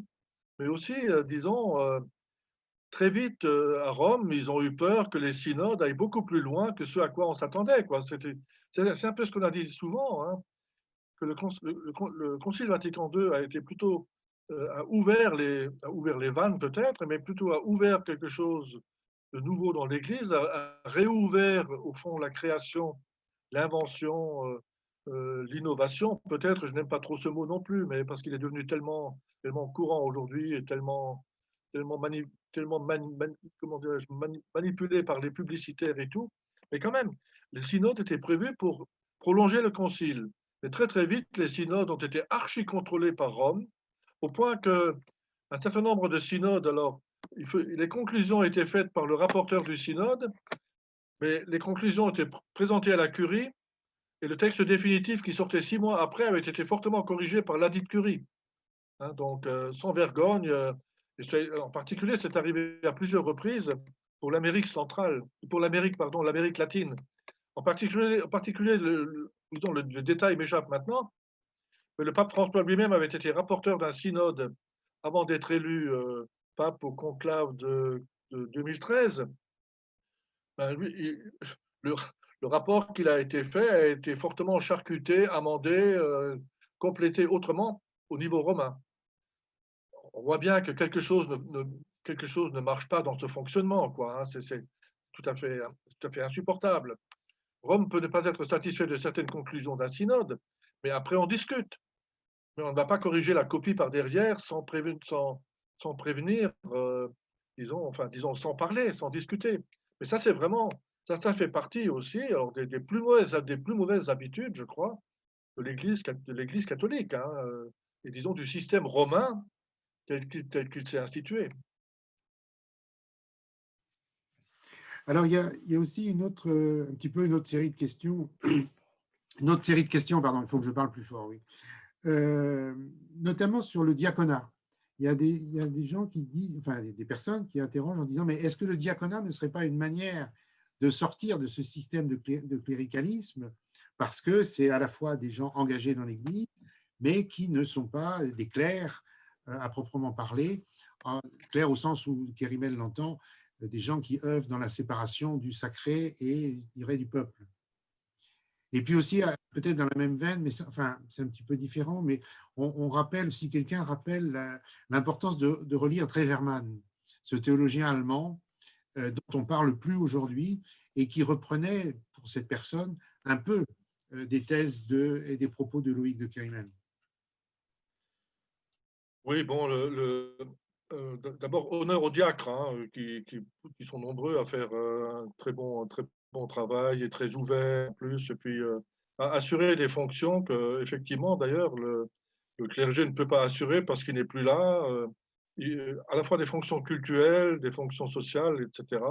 Mais aussi, disons, très vite à Rome, ils ont eu peur que les synodes aillent beaucoup plus loin que ce à quoi on s'attendait, quoi. C'est un peu ce qu'on a dit souvent, hein, que le Concile Vatican II a été plutôt a ouvert les vannes peut-être, mais plutôt a ouvert quelque chose de nouveau dans l'Église, a réouvert au fond la création, l'invention, l'innovation. Peut-être, je n'aime pas trop ce mot non plus, mais parce qu'il est devenu tellement, tellement courant aujourd'hui et tellement, comment manipulé par les publicitaires et tout. Mais quand même, les synodes étaient prévus pour prolonger le concile. Mais très très vite, les synodes ont été archi contrôlés par Rome, au point que un certain nombre de synodes, alors, les conclusions étaient faites par le rapporteur du synode, mais les conclusions étaient présentées à la curie, et le texte définitif qui sortait 6 mois après avait été fortement corrigé par ladite curie. Hein, donc, sans vergogne, en particulier, c'est arrivé à plusieurs reprises pour l'Amérique centrale, pour l'Amérique, pardon, l'Amérique latine. En particulier le détail m'échappe maintenant, mais le pape François lui-même avait été rapporteur d'un synode avant d'être élu pape au conclave de 2013. Ben, lui, le rapport qu'il a été fait a été fortement charcuté, amendé, complété autrement au niveau romain. On voit bien que quelque chose ne marche pas dans ce fonctionnement, quoi, hein. C'est tout à fait insupportable. Rome peut ne pas être satisfait de certaines conclusions d'un synode, mais après on discute. Mais on ne va pas corriger la copie par derrière sans prévenir, disons, sans parler, sans discuter. Mais ça, c'est vraiment, ça fait partie aussi alors, des plus mauvaises habitudes, je crois, de l'Église catholique, hein, et disons du système romain tel qu'il s'est institué. Alors, il y a aussi un petit peu une autre série de questions. Une autre série de questions, pardon, il faut que je parle plus fort, oui. Notamment sur le diaconat. Il y a des gens qui disent, enfin des personnes qui interrogent en disant, mais est-ce que le diaconat ne serait pas une manière de sortir de ce système de cléricalisme, parce que c'est à la fois des gens engagés dans l'Église, mais qui ne sont pas des clercs à proprement parler, clercs au sens où Kérimel l'entend, des gens qui œuvrent dans la séparation du sacré et, je dirais, du peuple. Et puis aussi, peut-être dans la même veine, mais enfin, c'est un petit peu différent, mais on rappelle, si quelqu'un rappelle l'importance de relire Treverman, ce théologien allemand dont on parle plus aujourd'hui et qui reprenait, pour cette personne, un peu des thèses et des propos de Loïc de Kérimel. Oui, bon, d'abord, honneur aux diacres, hein, qui sont nombreux à faire un très bon travail et très ouverts en plus, et puis à assurer des fonctions que, effectivement, d'ailleurs, le clergé ne peut pas assurer parce qu'il n'est plus là, à la fois des fonctions cultuelles, des fonctions sociales, etc.,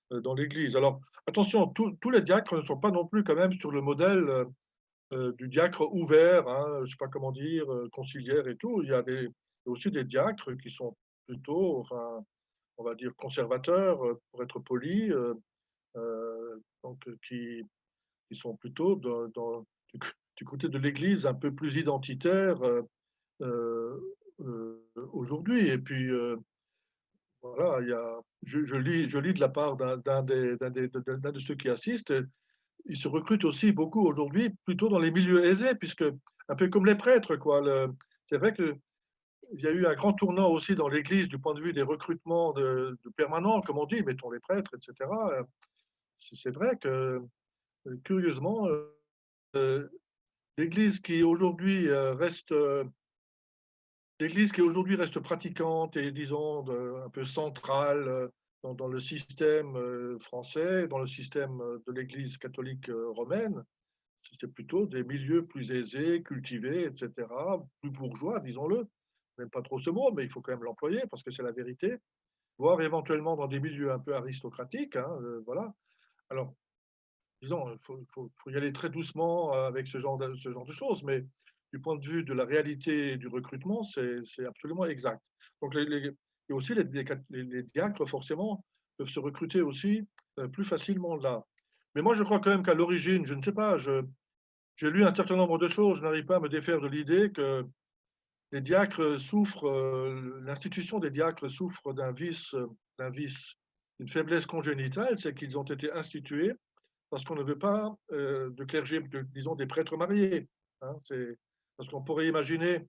dans l'Église. Alors, attention, tous les diacres ne sont pas non plus quand même sur le modèle du diacre ouvert, hein, je ne sais pas comment dire, conciliaire et tout. Il y a aussi des diacres qui sont plutôt, enfin, on va dire conservateurs, pour être poli, donc qui sont plutôt du côté de l'Église un peu plus identitaire aujourd'hui. Et puis voilà, je lis de la part d'un de ceux qui assistent. Ils se recrutent aussi beaucoup aujourd'hui, plutôt dans les milieux aisés, puisque un peu comme les prêtres, quoi. C'est vrai que il y a eu un grand tournant aussi dans l'Église du point de vue des recrutements de permanents, comme on dit, mettons les prêtres, etc. C'est vrai que, curieusement, l'Église qui aujourd'hui reste pratiquante et, disons, un peu centrale dans le système français, dans le système de l'Église catholique romaine, c'était plutôt des milieux plus aisés, cultivés, etc., plus bourgeois, disons-le. Je n'aime pas trop ce mot, mais il faut quand même l'employer parce que c'est la vérité. Voire éventuellement dans des milieux un peu aristocratiques, hein, voilà. Alors, disons, il faut y aller très doucement avec ce genre de choses, mais du point de vue de la réalité du recrutement, c'est absolument exact. Donc, et aussi, les diacres, forcément, peuvent se recruter aussi plus facilement là. Mais moi, je crois quand même qu'à l'origine, je ne sais pas, j'ai lu un certain nombre de choses, je n'arrive pas à me défaire de l'idée que les diacres souffrent, l'institution des diacres souffre d'un vice, une faiblesse congénitale, c'est qu'ils ont été institués parce qu'on ne veut pas de clergé, disons des prêtres mariés. Hein, parce qu'on pourrait imaginer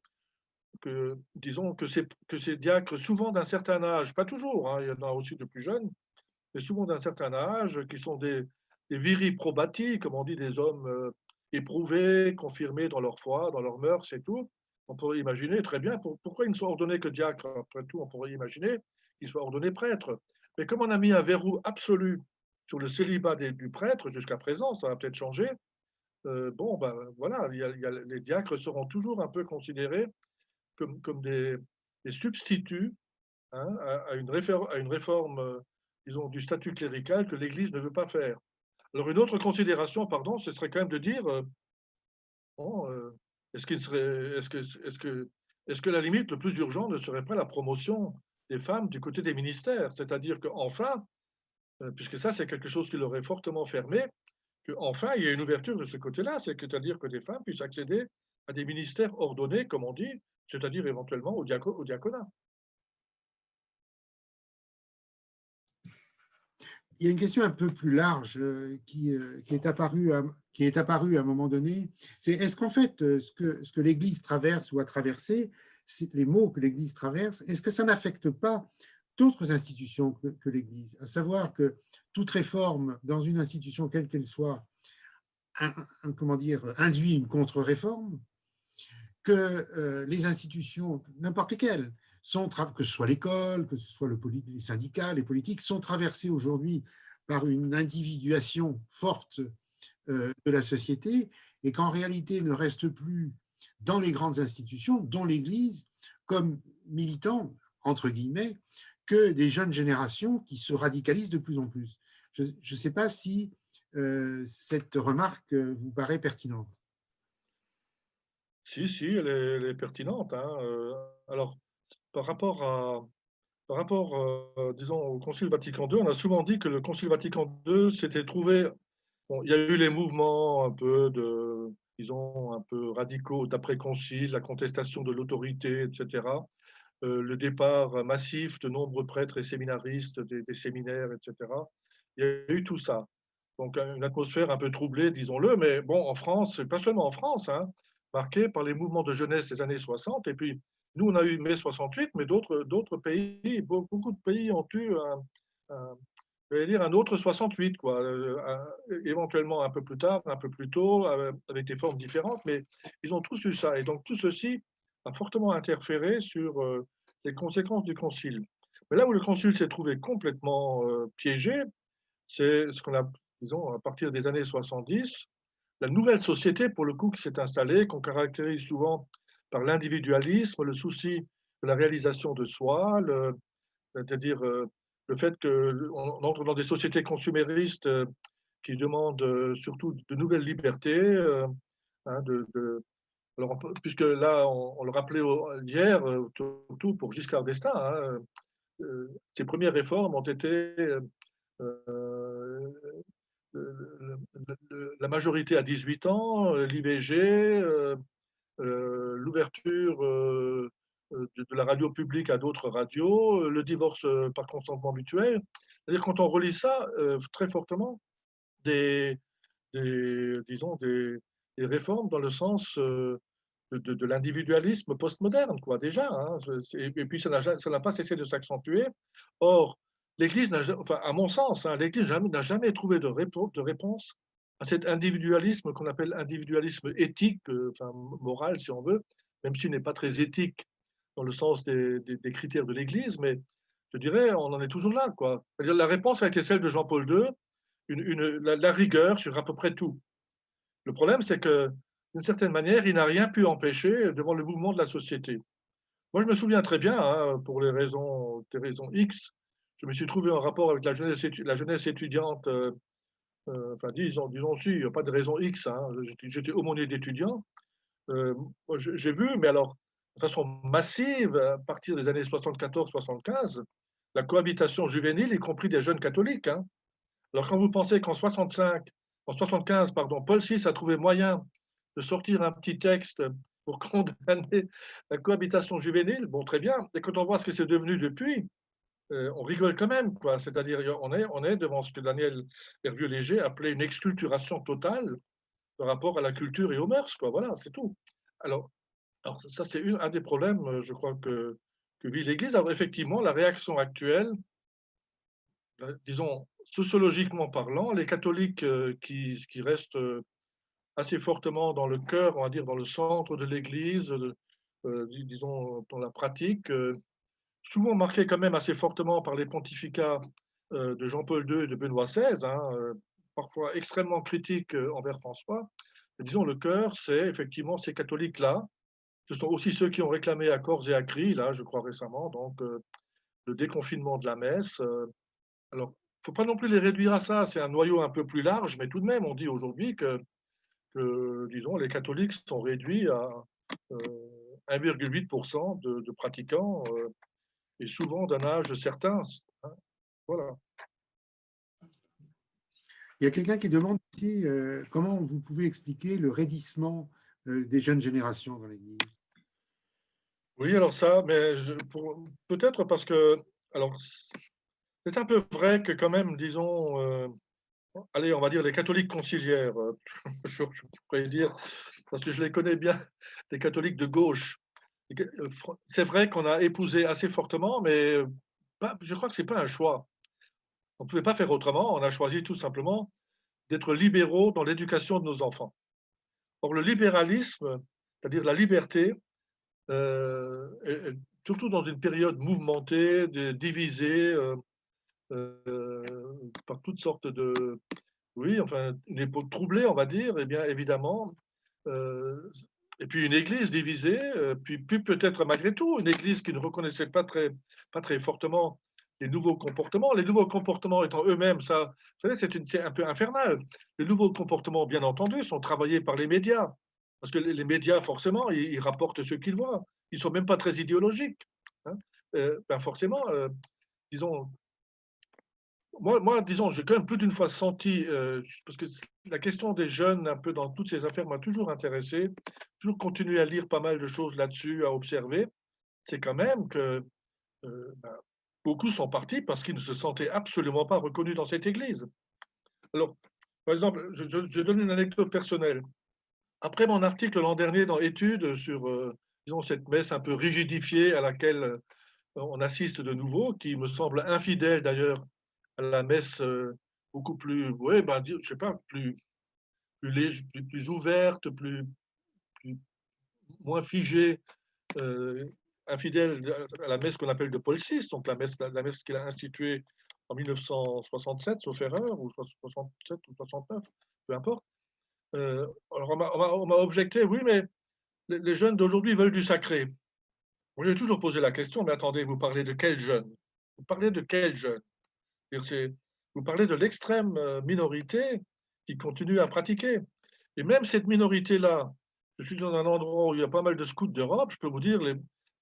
que, disons, que ces diacres, souvent d'un certain âge, pas toujours, hein, il y en a aussi de plus jeunes, mais souvent d'un certain âge, qui sont des viri probati, comme on dit, des hommes éprouvés, confirmés dans leur foi, dans leurs mœurs et tout. On pourrait imaginer très bien pourquoi ils ne sont ordonnés que diacres. Après tout, on pourrait imaginer qu'ils soient ordonnés prêtres. Mais comme on a mis un verrou absolu sur le célibat du prêtre jusqu'à présent, ça va peut-être changer. Bon, ben voilà, les diacres seront toujours un peu considérés comme des substituts, hein, à une réforme, disons, du statut clérical que l'Église ne veut pas faire. Alors une autre considération, pardon, ce serait quand même de dire, bon, est-ce que la limite le plus urgent ne serait pas la promotion des femmes du côté des ministères, c'est-à-dire qu'enfin, puisque ça c'est quelque chose qui l'aurait fortement fermé, qu'enfin il y a une ouverture de ce côté-là, c'est-à-dire que des femmes puissent accéder à des ministères ordonnés, comme on dit, c'est-à-dire éventuellement au diaconat. Il y a une question un peu plus large qui est apparue à un moment donné. C'est est-ce qu'en fait, ce que l'Église traverse ou a traversé, les maux que l'Église traverse, est-ce que ça n'affecte pas d'autres institutions que l'Église? À savoir que toute réforme dans une institution, quelle qu'elle soit, induit une contre-réforme, que les institutions, n'importe lesquelles, que ce soit l'école, que ce soit les syndicats, les politiques, sont traversés aujourd'hui par une individuation forte de la société et qu'en réalité ne reste plus dans les grandes institutions, dont l'Église, comme militants, entre guillemets, que des jeunes générations qui se radicalisent de plus en plus. Je ne sais pas si cette remarque vous paraît pertinente. Si, elle est pertinente, hein. Alors, par rapport, disons, au Concile Vatican II, on a souvent dit que le Concile Vatican II s'était trouvé. Bon, il y a eu les mouvements un peu disons, un peu radicaux d'après-concile, la contestation de l'autorité, etc. Le départ massif de nombreux prêtres et séminaristes des séminaires, etc. Il y a eu tout ça. Donc, une atmosphère un peu troublée, disons-le, mais bon, en France, pas seulement en France, hein, marquée par les mouvements de jeunesse des années 60, et puis nous, on a eu mai 68, mais d'autres pays, beaucoup de pays ont eu un autre 68, quoi, éventuellement un peu plus tard, un peu plus tôt, avec des formes différentes, mais ils ont tous eu ça. Et donc tout ceci a fortement interféré sur les conséquences du concile. Mais là où le concile s'est trouvé complètement piégé, c'est ce qu'on a, disons, à partir des années 70, la nouvelle société, pour le coup, qui s'est installée, qu'on caractérise souvent par l'individualisme, le souci de la réalisation de soi, c'est-à-dire le fait qu'on entre dans des sociétés consuméristes qui demandent surtout de nouvelles libertés, hein, alors, puisque là, on le rappelait hier, surtout pour Giscard d'Estaing, hein, ses premières réformes ont été la majorité à 18 ans, l'IVG, l'ouverture de la radio publique à d'autres radios, le divorce par consentement mutuel. C'est-à-dire quand on relit ça très fortement, disons des réformes dans le sens de l'individualisme postmoderne, quoi, déjà. Hein, et puis ça n'a pas cessé de s'accentuer. Or, l'Église, enfin, à mon sens, hein, l'Église n'a jamais trouvé de réponse à cet individualisme qu'on appelle individualisme éthique, enfin moral si on veut, même s'il n'est pas très éthique dans le sens des critères de l'Église, mais je dirais on en est toujours là, quoi. C'est-à-dire, la réponse a été celle de Jean-Paul II, la rigueur sur à peu près tout. Le problème, c'est que, d'une certaine manière, il n'a rien pu empêcher devant le mouvement de la société. Moi, je me souviens très bien, hein, pour des raisons X, je me suis trouvé en rapport avec la jeunesse étudiante, enfin, disons aussi, il n'y a pas de raison X, hein, j'étais aumônier d'étudiants. J'ai vu, mais alors, de façon massive, à partir des années 74-75, la cohabitation juvénile, y compris des jeunes catholiques. Hein. Alors, quand vous pensez qu'en 75, pardon, Paul VI a trouvé moyen de sortir un petit texte pour condamner la cohabitation juvénile, bon, très bien. Et quand on voit ce que c'est devenu depuis, on rigole quand même, quoi. C'est-à-dire, on est devant ce que Daniel Hervieux-Léger appelait une exculturation totale par rapport à la culture et aux mœurs, quoi. Voilà, c'est tout. Alors ça, c'est un des problèmes, je crois, que vit l'Église. Alors, effectivement, la réaction actuelle, disons, sociologiquement parlant, les catholiques qui restent assez fortement dans le cœur, on va dire, dans le centre de l'Église, disons, dans la pratique, souvent marqués quand même assez fortement par les pontificats de Jean-Paul II et de Benoît XVI, hein, parfois extrêmement critiques envers François. Mais disons, le cœur, c'est effectivement ces catholiques-là. Ce sont aussi ceux qui ont réclamé à corps et à cri, là, je crois récemment, donc le déconfinement de la messe. Alors, il ne faut pas non plus les réduire à ça, c'est un noyau un peu plus large, mais tout de même, on dit aujourd'hui que disons, les catholiques sont réduits à 1,8% de pratiquants, et souvent d'un âge certain. Hein, voilà. Il y a quelqu'un qui demande ici comment vous pouvez expliquer le raidissement des jeunes générations dans l'Église. Oui, alors ça, mais peut-être parce que, alors, c'est un peu vrai que quand même, disons, allez, on va dire les catholiques conciliaires, je pourrais dire, parce que je les connais bien, les catholiques de gauche. C'est vrai qu'on a épousé assez fortement, mais je crois que ce n'est pas un choix. On ne pouvait pas faire autrement, on a choisi tout simplement d'être libéraux dans l'éducation de nos enfants. Or, le libéralisme, c'est-à-dire la liberté, surtout dans une période mouvementée, divisée par toutes sortes de... Oui, enfin, une époque troublée, on va dire, eh bien, évidemment. Et puis une église divisée, puis peut-être malgré tout, une église qui ne reconnaissait pas très fortement les nouveaux comportements étant eux-mêmes, ça, vous savez, c'est un peu infernal. Les nouveaux comportements, bien entendu, sont travaillés par les médias, parce que les médias, forcément, ils rapportent ce qu'ils voient. Ils ne sont même pas très idéologiques. Hein. Ben forcément, disons, moi, disons, j'ai quand même plus d'une fois senti, parce que la question des jeunes, un peu dans toutes ces affaires, m'a toujours intéressé, toujours continué à lire pas mal de choses là-dessus, à observer. C'est quand même que ben, beaucoup sont partis parce qu'ils ne se sentaient absolument pas reconnus dans cette église. Alors, par exemple, je donne une anecdote personnelle. Après mon article l'an dernier dans Études sur, disons, cette messe un peu rigidifiée à laquelle on assiste de nouveau, qui me semble infidèle d'ailleurs à la messe beaucoup plus, ouais, ben, je sais pas, plus ouverte, moins figée, infidèle à la messe qu'on appelle de Paul VI, donc la messe qu'il a instituée en 1967, sauf erreur, ou 67 ou 69, peu importe. Alors on m'a objecté, oui, mais les jeunes d'aujourd'hui veulent du sacré. Moi, j'ai toujours posé la question, mais attendez, vous parlez de quels jeunes? Vous parlez de quels jeunes? Vous parlez de l'extrême minorité qui continue à pratiquer. Et même cette minorité-là, je suis dans un endroit où il y a pas mal de scouts d'Europe, je peux vous dire,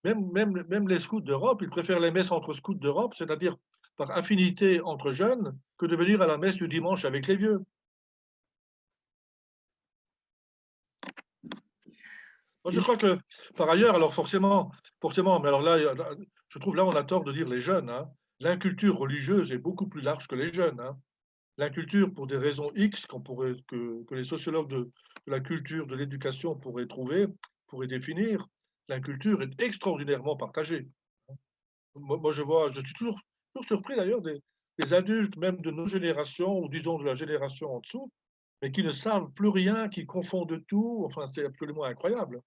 même les scouts d'Europe, ils préfèrent les messes entre scouts d'Europe, c'est-à-dire par affinité entre jeunes, que de venir à la messe du dimanche avec les vieux. Moi, je crois que, par ailleurs, alors forcément, mais alors là, je trouve là, on a tort de dire les jeunes. Hein. L'inculture religieuse est beaucoup plus large que les jeunes. Hein. L'inculture, pour des raisons X que les sociologues de la culture, de l'éducation pourraient définir, l'inculture est extraordinairement partagée. Moi, je suis toujours surpris d'ailleurs des adultes, même de nos générations, ou disons de la génération en dessous, mais qui ne savent plus rien, qui confondent tout. Enfin, c'est absolument incroyable.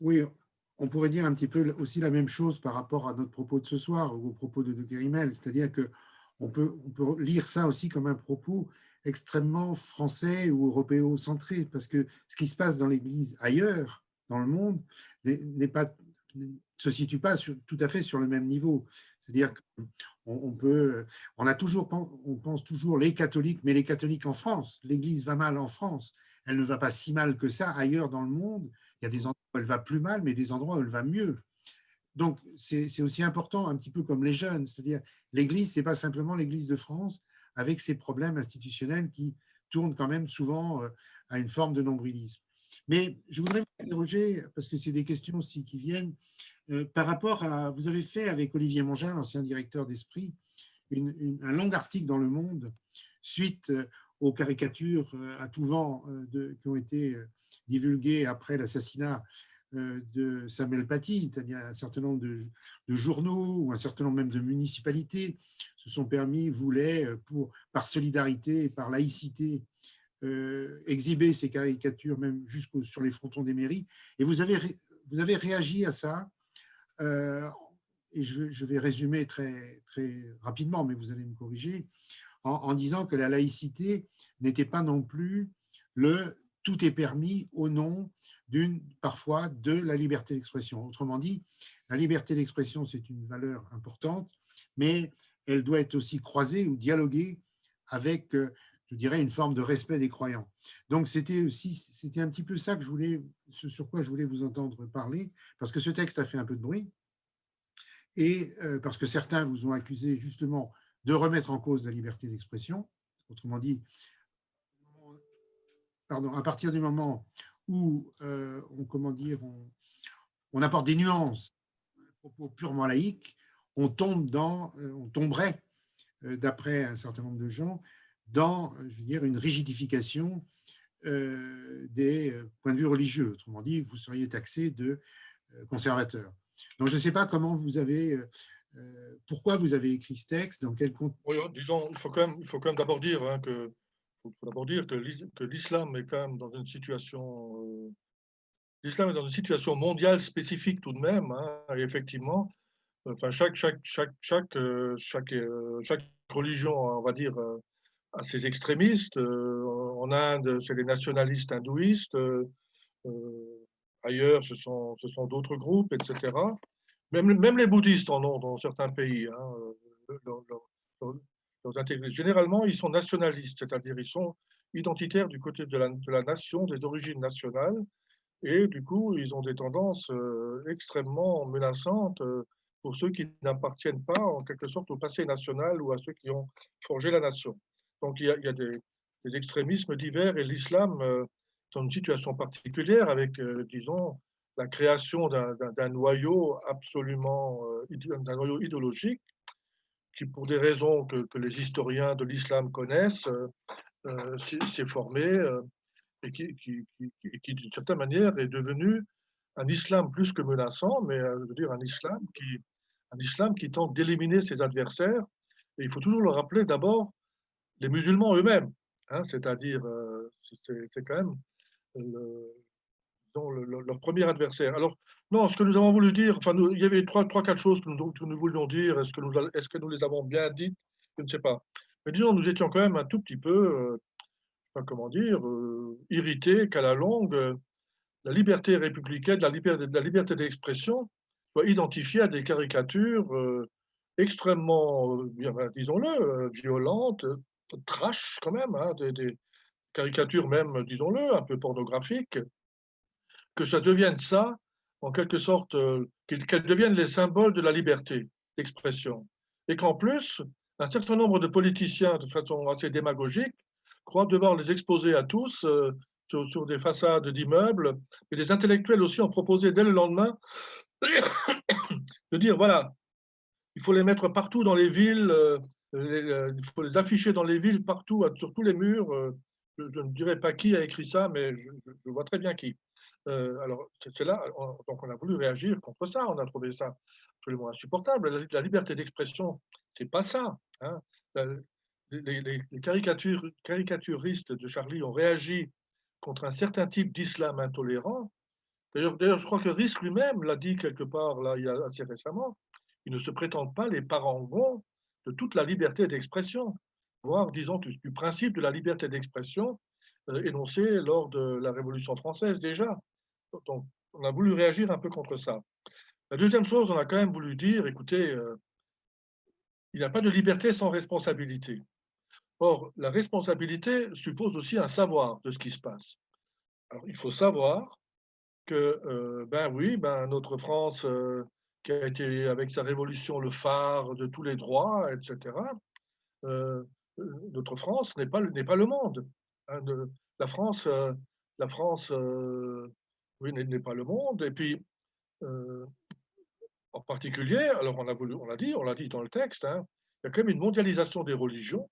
Oui, on pourrait dire un petit peu aussi la même chose par rapport à notre propos de ce soir, ou au propos de Dr Imel, c'est-à-dire qu'on peut lire ça aussi comme un propos extrêmement français ou européocentré, parce que ce qui se passe dans l'Église ailleurs, dans le monde, ne se situe pas tout à fait sur le même niveau. C'est-à-dire qu'on on pense toujours les catholiques, mais les catholiques en France, l'Église va mal en France, elle ne va pas si mal que ça ailleurs dans le monde. Il y a des endroits où elle va plus mal, mais des endroits où elle va mieux. Donc, c'est aussi important, un petit peu comme les jeunes, c'est-à-dire l'Église, ce n'est pas simplement l'Église de France avec ses problèmes institutionnels qui tournent quand même souvent à une forme de nombrilisme. Mais je voudrais vous interroger, parce que c'est des questions aussi qui viennent, par rapport à, vous avez fait avec Olivier Mongin, l'ancien directeur d'Esprit, un long article dans Le Monde suite aux caricatures à tout vent qui ont été divulguées après l'assassinat de Samuel Paty, c'est-à-dire un certain nombre de journaux ou un certain nombre même de municipalités se sont permis, voulaient, par solidarité et par laïcité, exhiber ces caricatures même sur les frontons des mairies. Et vous avez réagi à ça. Et je vais résumer très, très rapidement, mais vous allez me corriger, en disant que la laïcité n'était pas non plus le « tout est permis » au nom parfois de la liberté d'expression. Autrement dit, la liberté d'expression, c'est une valeur importante, mais elle doit être aussi croisée ou dialoguée avec, je dirais, une forme de respect des croyants. Donc, c'était un petit peu ça sur quoi je voulais vous entendre parler, parce que ce texte a fait un peu de bruit, et parce que certains vous ont accusé justement de remettre en cause la liberté d'expression. Autrement dit, à partir du moment où on apporte des nuances à propos purement laïques, on tomberait, d'après un certain nombre de gens, dans, je veux dire, une rigidification des points de vue religieux. Autrement dit, vous seriez taxé de conservateur. Donc, je ne sais pas pourquoi vous avez écrit ce texte, dans quel contexte. Oui, disons, il faut quand même d'abord dire que l'islam est quand même dans une situation, mondiale spécifique tout de même, hein, et effectivement, enfin chaque religion, on va dire, a ses extrémistes. En Inde, c'est les nationalistes hindouistes. Ailleurs, ce sont d'autres groupes, etc. Même les bouddhistes en ont dans certains pays. Généralement, ils sont nationalistes, c'est-à-dire ils sont identitaires du côté de la nation, des origines nationales, et du coup, ils ont des tendances extrêmement menaçantes pour ceux qui n'appartiennent pas, en quelque sorte, au passé national ou à ceux qui ont forgé la nation. Donc, il y a des extrémismes divers, et l'islam dans une situation particulière avec, disons, la création d'un noyau absolument, d'un noyau idéologique qui, pour des raisons que les historiens de l'islam connaissent, s'est formé et qui, d'une certaine manière, est devenu un islam plus que menaçant, mais je veux dire un islam qui tente d'éliminer ses adversaires. Et il faut toujours le rappeler d'abord, les musulmans eux-mêmes, hein, c'est-à-dire, c'est quand même leur premier adversaire. Alors, non, ce que nous avons voulu dire, enfin, il y avait trois, quatre choses que nous voulions dire. Est-ce que nous les avons bien dites? Je ne sais pas. Mais disons, nous étions quand même un tout petit peu, comment dire, irrités qu'à la longue, la liberté républicaine, la liberté d'expression soit identifiée à des caricatures extrêmement, disons-le, violentes, trash quand même, hein, des caricatures même, disons-le, un peu pornographiques, que ça devienne ça, en quelque sorte, qu'elles deviennent les symboles de la liberté d'expression. Et qu'en plus, un certain nombre de politiciens, de façon assez démagogique, croient devoir les exposer à tous sur des façades d'immeubles. Et des intellectuels aussi ont proposé dès le lendemain de dire, voilà, il faut les mettre partout dans les villes, il faut les afficher dans les villes, partout, sur tous les murs. Je ne dirais pas qui a écrit ça, mais je vois très bien qui. Alors, c'est là, donc on a voulu réagir contre ça, on a trouvé ça absolument insupportable. La liberté d'expression, c'est pas ça. Hein. Les caricaturistes de Charlie ont réagi contre un certain type d'islam intolérant. D'ailleurs, je crois que Risk lui-même l'a dit quelque part, là, il y a assez récemment, ils ne se prétendent pas les parangons de toute la liberté d'expression. voire, disons, du principe de la liberté d'expression énoncé lors de la Révolution française déjà. Donc, on a voulu réagir un peu contre ça. La deuxième chose, on a quand même voulu dire, écoutez, il n'y a pas de liberté sans responsabilité. Or, la responsabilité suppose aussi un savoir de ce qui se passe. Alors, il faut savoir que, ben oui, ben notre France, qui a été avec sa révolution le phare de tous les droits, etc., notre France n'est pas le monde. Hein, la France, oui, n'est pas le monde. Et puis, en particulier, alors on l'a dit dans le texte, hein, il y a quand même une mondialisation des religions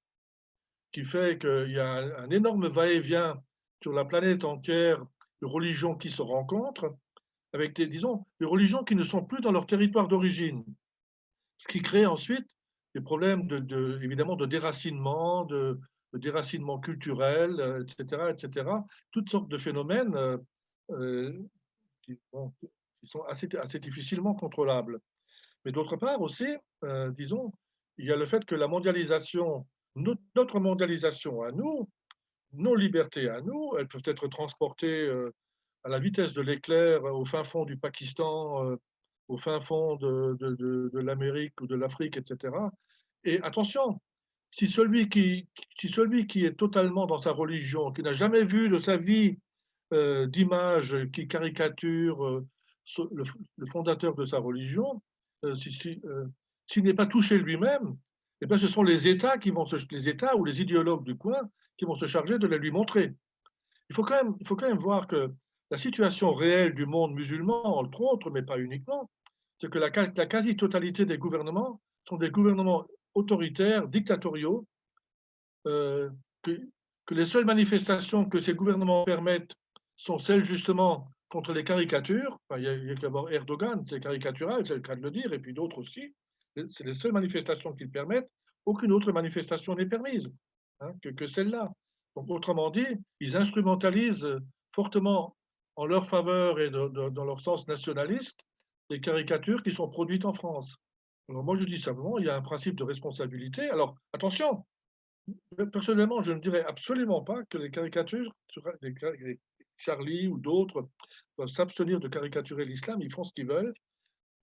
qui fait qu'il y a un énorme va-et-vient sur la planète entière de religions qui se rencontrent, avec disons, des religions qui ne sont plus dans leur territoire d'origine, ce qui crée ensuite des problèmes évidemment de déracinement, de déracinement culturel, etc., etc., toutes sortes de phénomènes qui sont assez difficilement contrôlables. Mais d'autre part aussi, disons, il y a le fait que la mondialisation, notre mondialisation à nous, nos libertés à nous, elles peuvent être transportées à la vitesse de l'éclair au fin fond du Pakistan, au fin fond de l'Amérique ou de l'Afrique, etc. Et attention, si celui qui est totalement dans sa religion, qui n'a jamais vu de sa vie d'image qui caricature le fondateur de sa religion, s'il n'est pas touché lui-même, eh bien, ce sont les États les États ou les idéologues du coin qui vont se charger de la lui montrer. Il faut quand même voir que la situation réelle du monde musulman, entre autres, mais pas uniquement, c'est que la quasi-totalité des gouvernements sont des gouvernements autoritaires, dictatoriaux, que les seules manifestations que ces gouvernements permettent sont celles justement contre les caricatures. Enfin, il y a d'abord Erdogan, c'est caricatural, c'est le cas de le dire, et puis d'autres aussi. C'est les seules manifestations qu'ils permettent. Aucune autre manifestation n'est permise hein, que celle-là. Donc, autrement dit, ils instrumentalisent fortement en leur faveur et dans leur sens nationaliste les caricatures qui sont produites en France. Alors moi, je dis simplement, il y a un principe de responsabilité. Alors, attention, personnellement, je ne dirais absolument pas que les caricatures, les Charlie ou d'autres, doivent s'abstenir de caricaturer l'islam. Ils font ce qu'ils veulent,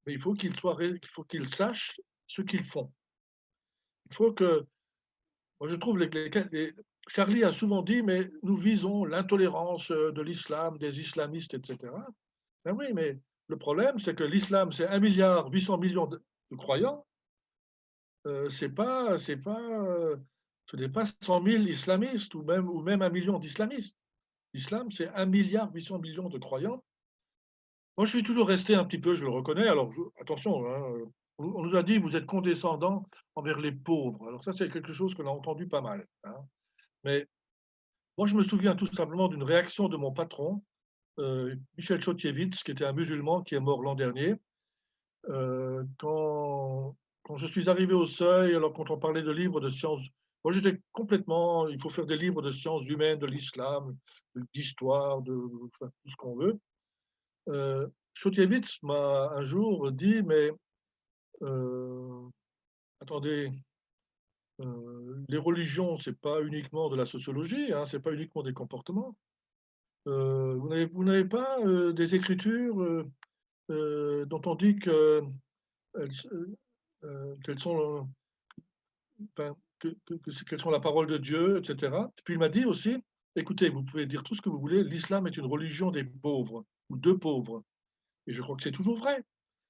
mais il faut qu'ils sachent ce qu'ils font. Il faut que, moi je trouve, Charlie a souvent dit, mais nous visons l'intolérance de l'islam, des islamistes, etc. Ben oui, mais le problème, c'est que l'islam, c'est 1,8 milliard de croyants. Ce n'est pas 100 000 islamistes ou même 1 million d'islamistes. L'islam, c'est 1,8 milliard de croyants. Moi, je suis toujours resté un petit peu, je le reconnais. Alors, attention, hein, on nous a dit vous êtes condescendant envers les pauvres. Alors ça, c'est quelque chose qu'on a entendu pas mal. Hein. Mais moi, je me souviens tout simplement d'une réaction de mon patron, Michel Chotievitz, qui était un musulman qui est mort l'an dernier, quand je suis arrivé au seuil, alors quand on parlait de livres de sciences, moi j'étais complètement, il faut faire des livres de sciences humaines, de l'islam, d'histoire, enfin, tout ce qu'on veut. Chotievitz m'a un jour dit, mais attendez, les religions, c'est pas uniquement de la sociologie, hein, c'est pas uniquement des comportements. Vous n'avez pas des écritures dont on dit que quelles sont, enfin, quelles sont la parole de Dieu, etc. Puis il m'a dit aussi, écoutez, vous pouvez dire tout ce que vous voulez, l'islam est une religion des pauvres, ou de pauvres. Et je crois que c'est toujours vrai.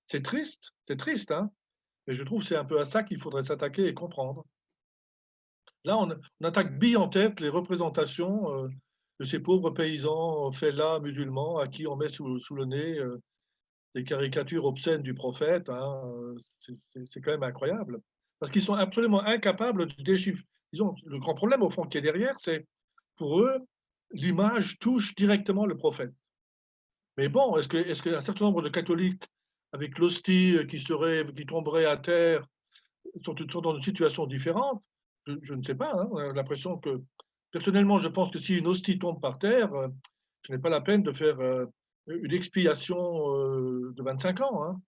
C'est triste, hein, mais je trouve que c'est un peu à ça qu'il faudrait s'attaquer et comprendre. Là, on attaque bille en tête les représentations de ces pauvres paysans fellahs musulmans à qui on met sous le nez des caricatures obscènes du prophète. Hein, c'est quand même incroyable. Parce qu'ils sont absolument incapables de déchiffrer. Disons, le grand problème, au fond, qui est derrière, c'est pour eux, l'image touche directement le prophète. Mais bon, est-ce qu'un certain nombre de catholiques, avec l'hostie qui tomberait à terre, sont dans une situation différente? Je ne sais pas. Hein, on a l'impression que, personnellement, je pense que si une hostie tombe par terre, ce n'est pas la peine de faire une expiation de 25 ans. Hein.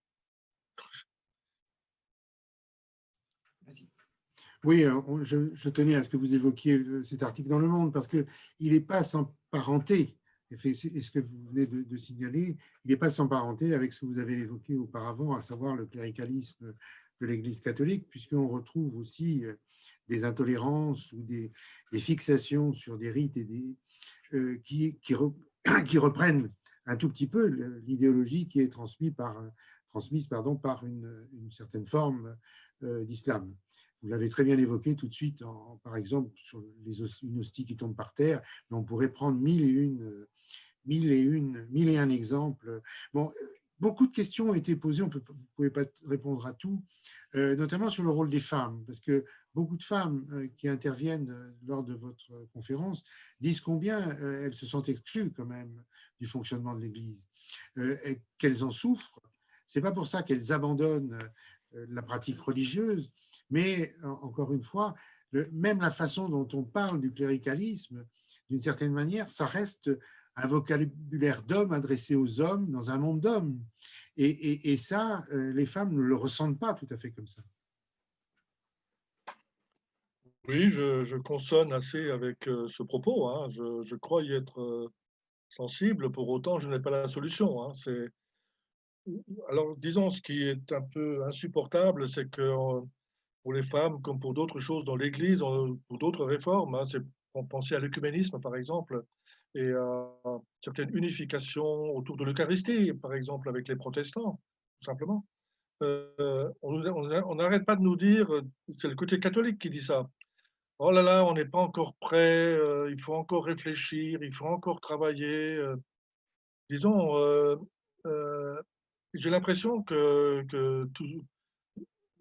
Oui, je tenais à ce que vous évoquiez cet article dans Le Monde, parce qu'il n'est pas sans parenté, et ce que vous venez de signaler, il n'est pas sans parenté avec ce que vous avez évoqué auparavant, à savoir le cléricalisme de l'Église catholique, puisqu'on retrouve aussi des intolérances ou des fixations sur des rites et qui reprennent un tout petit peu l'idéologie qui est transmise par une certaine forme d'islam. Vous l'avez très bien évoqué tout de suite, par exemple, sur une hostie qui tombe par terre, mais on pourrait prendre mille et un exemples. Bon, beaucoup de questions ont été posées, vous ne pouvez pas répondre à tout, notamment sur le rôle des femmes, parce que beaucoup de femmes qui interviennent lors de votre conférence disent combien elles se sentent exclues quand même du fonctionnement de l'Église, qu'elles en souffrent. Ce n'est pas pour ça qu'elles abandonnent la pratique religieuse, mais encore une fois, même la façon dont on parle du cléricalisme, d'une certaine manière, ça reste un vocabulaire d'hommes adressé aux hommes dans un monde d'hommes. Et ça, les femmes ne le ressentent pas tout à fait comme ça. Oui, je consonne assez avec ce propos. Hein. Je crois y être sensible, pour autant, je n'ai pas la solution. Hein. Alors, disons, ce qui est un peu insupportable, c'est que pour les femmes, comme pour d'autres choses dans l'Église, pour d'autres réformes, hein, c'est penser à l'œcuménisme, par exemple, et à certaines unifications autour de l'Eucharistie, par exemple, avec les protestants, tout simplement. On n'arrête pas de nous dire, c'est le côté catholique qui dit ça. Oh là là, on n'est pas encore prêt, il faut encore réfléchir, il faut encore travailler. Disons, j'ai l'impression que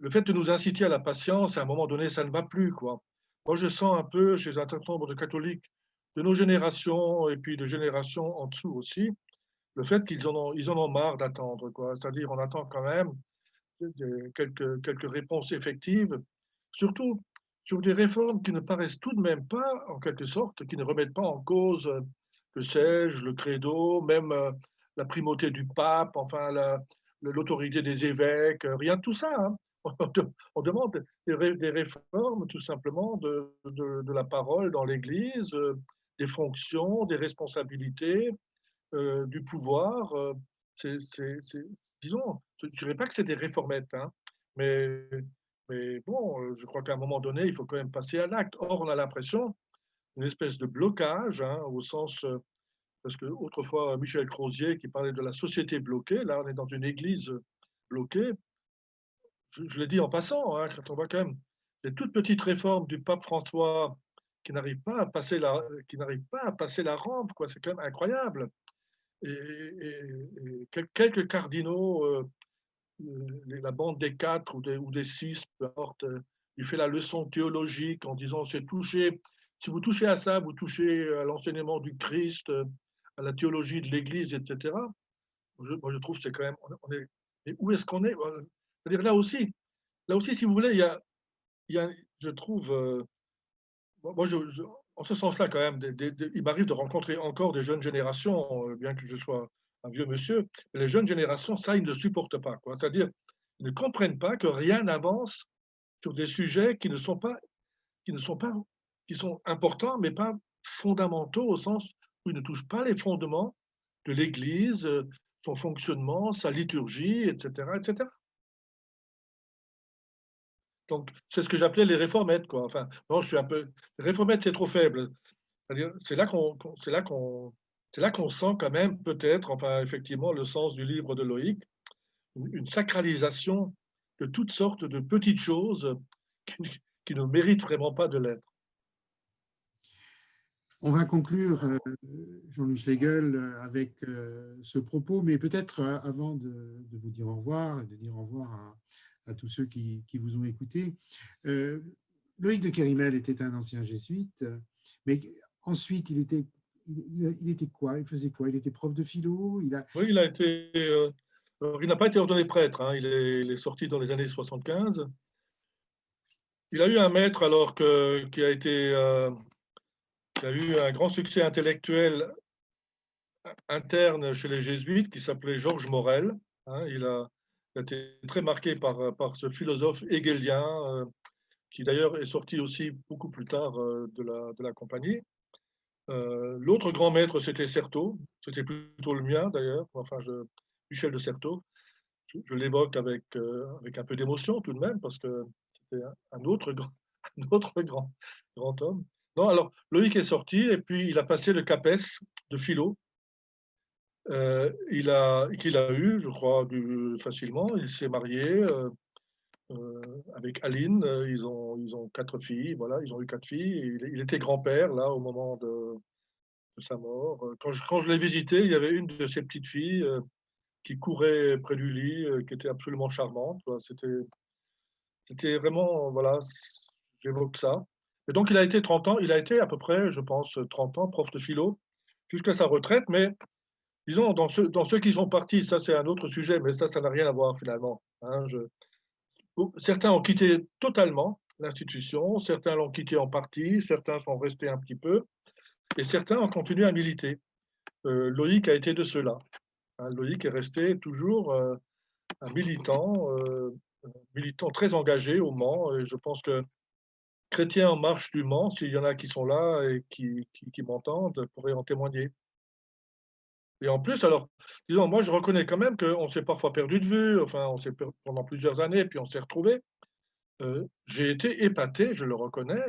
le fait de nous inciter à la patience, à un moment donné, ça ne va plus, quoi. Moi, je sens un peu chez un certain nombre de catholiques de nos générations et puis de générations en dessous aussi, le fait qu'ils en ont marre d'attendre, quoi. C'est-à-dire, on attend quand même quelques réponses effectives, surtout sur des réformes qui ne paraissent tout de même pas, en quelque sorte, qui ne remettent pas en cause, que sais-je, le credo, même la primauté du pape, enfin l'autorité des évêques, rien de tout ça. Hein. On demande des réformes tout simplement de la parole dans l'Église, des fonctions, des responsabilités, du pouvoir. Disons, je ne dirais pas que c'est des réformettes, hein, mais, mais bon, je crois qu'à un moment donné, il faut quand même passer à l'acte. Or, on a l'impression d'une espèce de blocage, hein, au sens, parce que autrefois, Michel Crozier qui parlait de la société bloquée, là, on est dans une église bloquée. Je l'ai dit en passant, hein, quand on voit quand même les toutes petites réformes du pape François qui n'arrivent pas à passer la rampe, quoi. C'est quand même incroyable. Et quelques cardinaux, la bande des 4 ou des 6, peu importe, il fait la leçon théologique en disant si vous touchez à ça, vous touchez à l'enseignement du Christ, à la théologie de l'Église, etc. Moi, je trouve que c'est quand même, mais où est-ce qu'on est? C'est-à-dire là aussi, si vous voulez, je trouve, moi, en ce sens-là, quand même, il m'arrive de rencontrer encore des jeunes générations, bien que je sois un vieux monsieur, mais les jeunes générations, ça, ils ne supportent pas, quoi. C'est-à-dire, ils ne comprennent pas que rien n'avance sur des sujets qui sont importants, mais pas fondamentaux, au sens où ils ne touchent pas les fondements de l'Église, son fonctionnement, sa liturgie, etc., etc. Donc, c'est ce que j'appelais les réformettes, quoi. Enfin, non, je suis un peu. Les réformettes, c'est trop faible. C'est-à-dire, c'est là qu'on sent quand même peut-être, enfin effectivement, le sens du livre de Loïc, une sacralisation de toutes sortes de petites choses qui ne méritent vraiment pas de l'être. On va conclure, Jean-Louis Schlegel, avec ce propos, mais peut-être avant de vous dire au revoir et de dire au revoir à tous ceux qui vous ont écouté. Loïc de Kérimel était un ancien jésuite, mais ensuite, il était quoi? Il faisait quoi? Il était prof de philo? Oui, il a été. Alors, il n'a pas été ordonné prêtre, hein, il est sorti dans les années 75. Il a eu un maître alors qui a eu un grand succès intellectuel interne chez les jésuites qui s'appelait Georges Morel. Hein, il a été très marqué par ce philosophe hegelien qui d'ailleurs est sorti aussi beaucoup plus tard de la compagnie. L'autre grand maître, c'était Certeau. C'était plutôt le mien, d'ailleurs. Enfin, Michel de Certeau. Je l'évoque avec un peu d'émotion tout de même, parce que c'était un autre grand homme. Non, alors, Loïc est sorti, et puis il a passé le CAPES de philo. Qu'il a eu, je crois, facilement. Il s'est marié avec Aline. Ils ont 4 filles. Voilà, ils ont eu 4 filles. Et il était grand-père, là, au moment de sa mort. Quand je l'ai visité, il y avait une de ses petites filles qui courait près du lit, qui était absolument charmante. C'était vraiment, voilà, j'évoque ça. Et donc, il a été 30 ans, il a été à peu près, je pense, 30 ans, prof de philo, jusqu'à sa retraite. Mais disons, dans ceux qui sont partis, ça c'est un autre sujet, mais ça n'a rien à voir finalement. Hein, certains ont quitté totalement l'institution, certains l'ont quitté en partie, certains sont restés un petit peu, et certains ont continué à militer. Loïc a été de ceux-là. Hein, Loïc est resté toujours un militant très engagé au Mans. Et je pense que Chrétiens en marche du Mans, s'il y en a qui sont là et qui m'entendent, pourraient en témoigner. Et en plus, alors, disons, moi, je reconnais quand même qu'on s'est parfois perdu de vue, enfin, on s'est perdu pendant plusieurs années, puis on s'est retrouvés. J'ai été épaté, je le reconnais,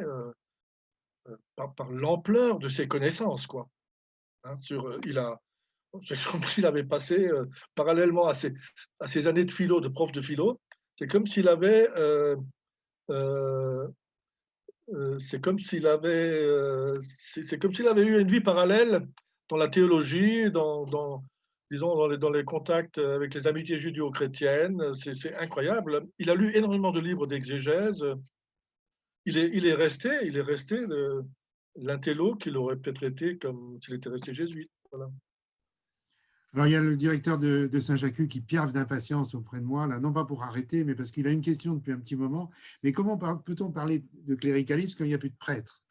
par l'ampleur de ses connaissances, quoi. Hein, c'est comme s'il avait passé, parallèlement à ses années de philo, de prof de philo, c'est comme s'il avait eu une vie parallèle dans la théologie, disons, dans les contacts avec les amitiés judéo-chrétiennes. C'est incroyable. Il a lu énormément de livres d'exégèse. Il est resté l'intello qu'il aurait peut-être été comme s'il était resté jésuite. Voilà. Alors, il y a le directeur de Saint-Jacques qui piaffe d'impatience auprès de moi, là, non pas pour arrêter, mais parce qu'il a une question depuis un petit moment. Mais comment peut-on parler de cléricalisme quand il n'y a plus de prêtres?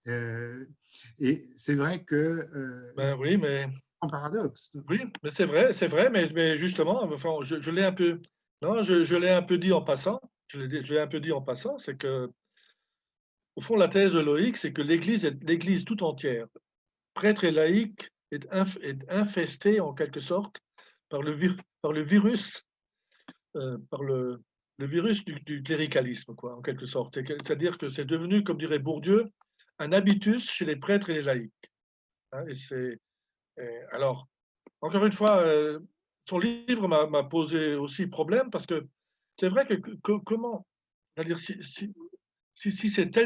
Et c'est vrai que oui, mais un paradoxe. Oui, mais c'est vrai, mais justement, enfin, je l'ai un peu, non, je l'ai un peu dit en passant. Je l'ai un peu dit en passant, c'est que, au fond, la thèse de Loïc, c'est que l'Église tout entière, prêtre et laïque, est infestée en quelque sorte par le virus, par le virus du cléricalisme, quoi, en quelque sorte. C'est-à-dire que c'est devenu, comme dirait Bourdieu, un habitus chez les prêtres et les laïcs. Hein, alors, encore une fois, son livre m'a posé aussi problème parce que c'est vrai que comment, c'est-à-dire si c'est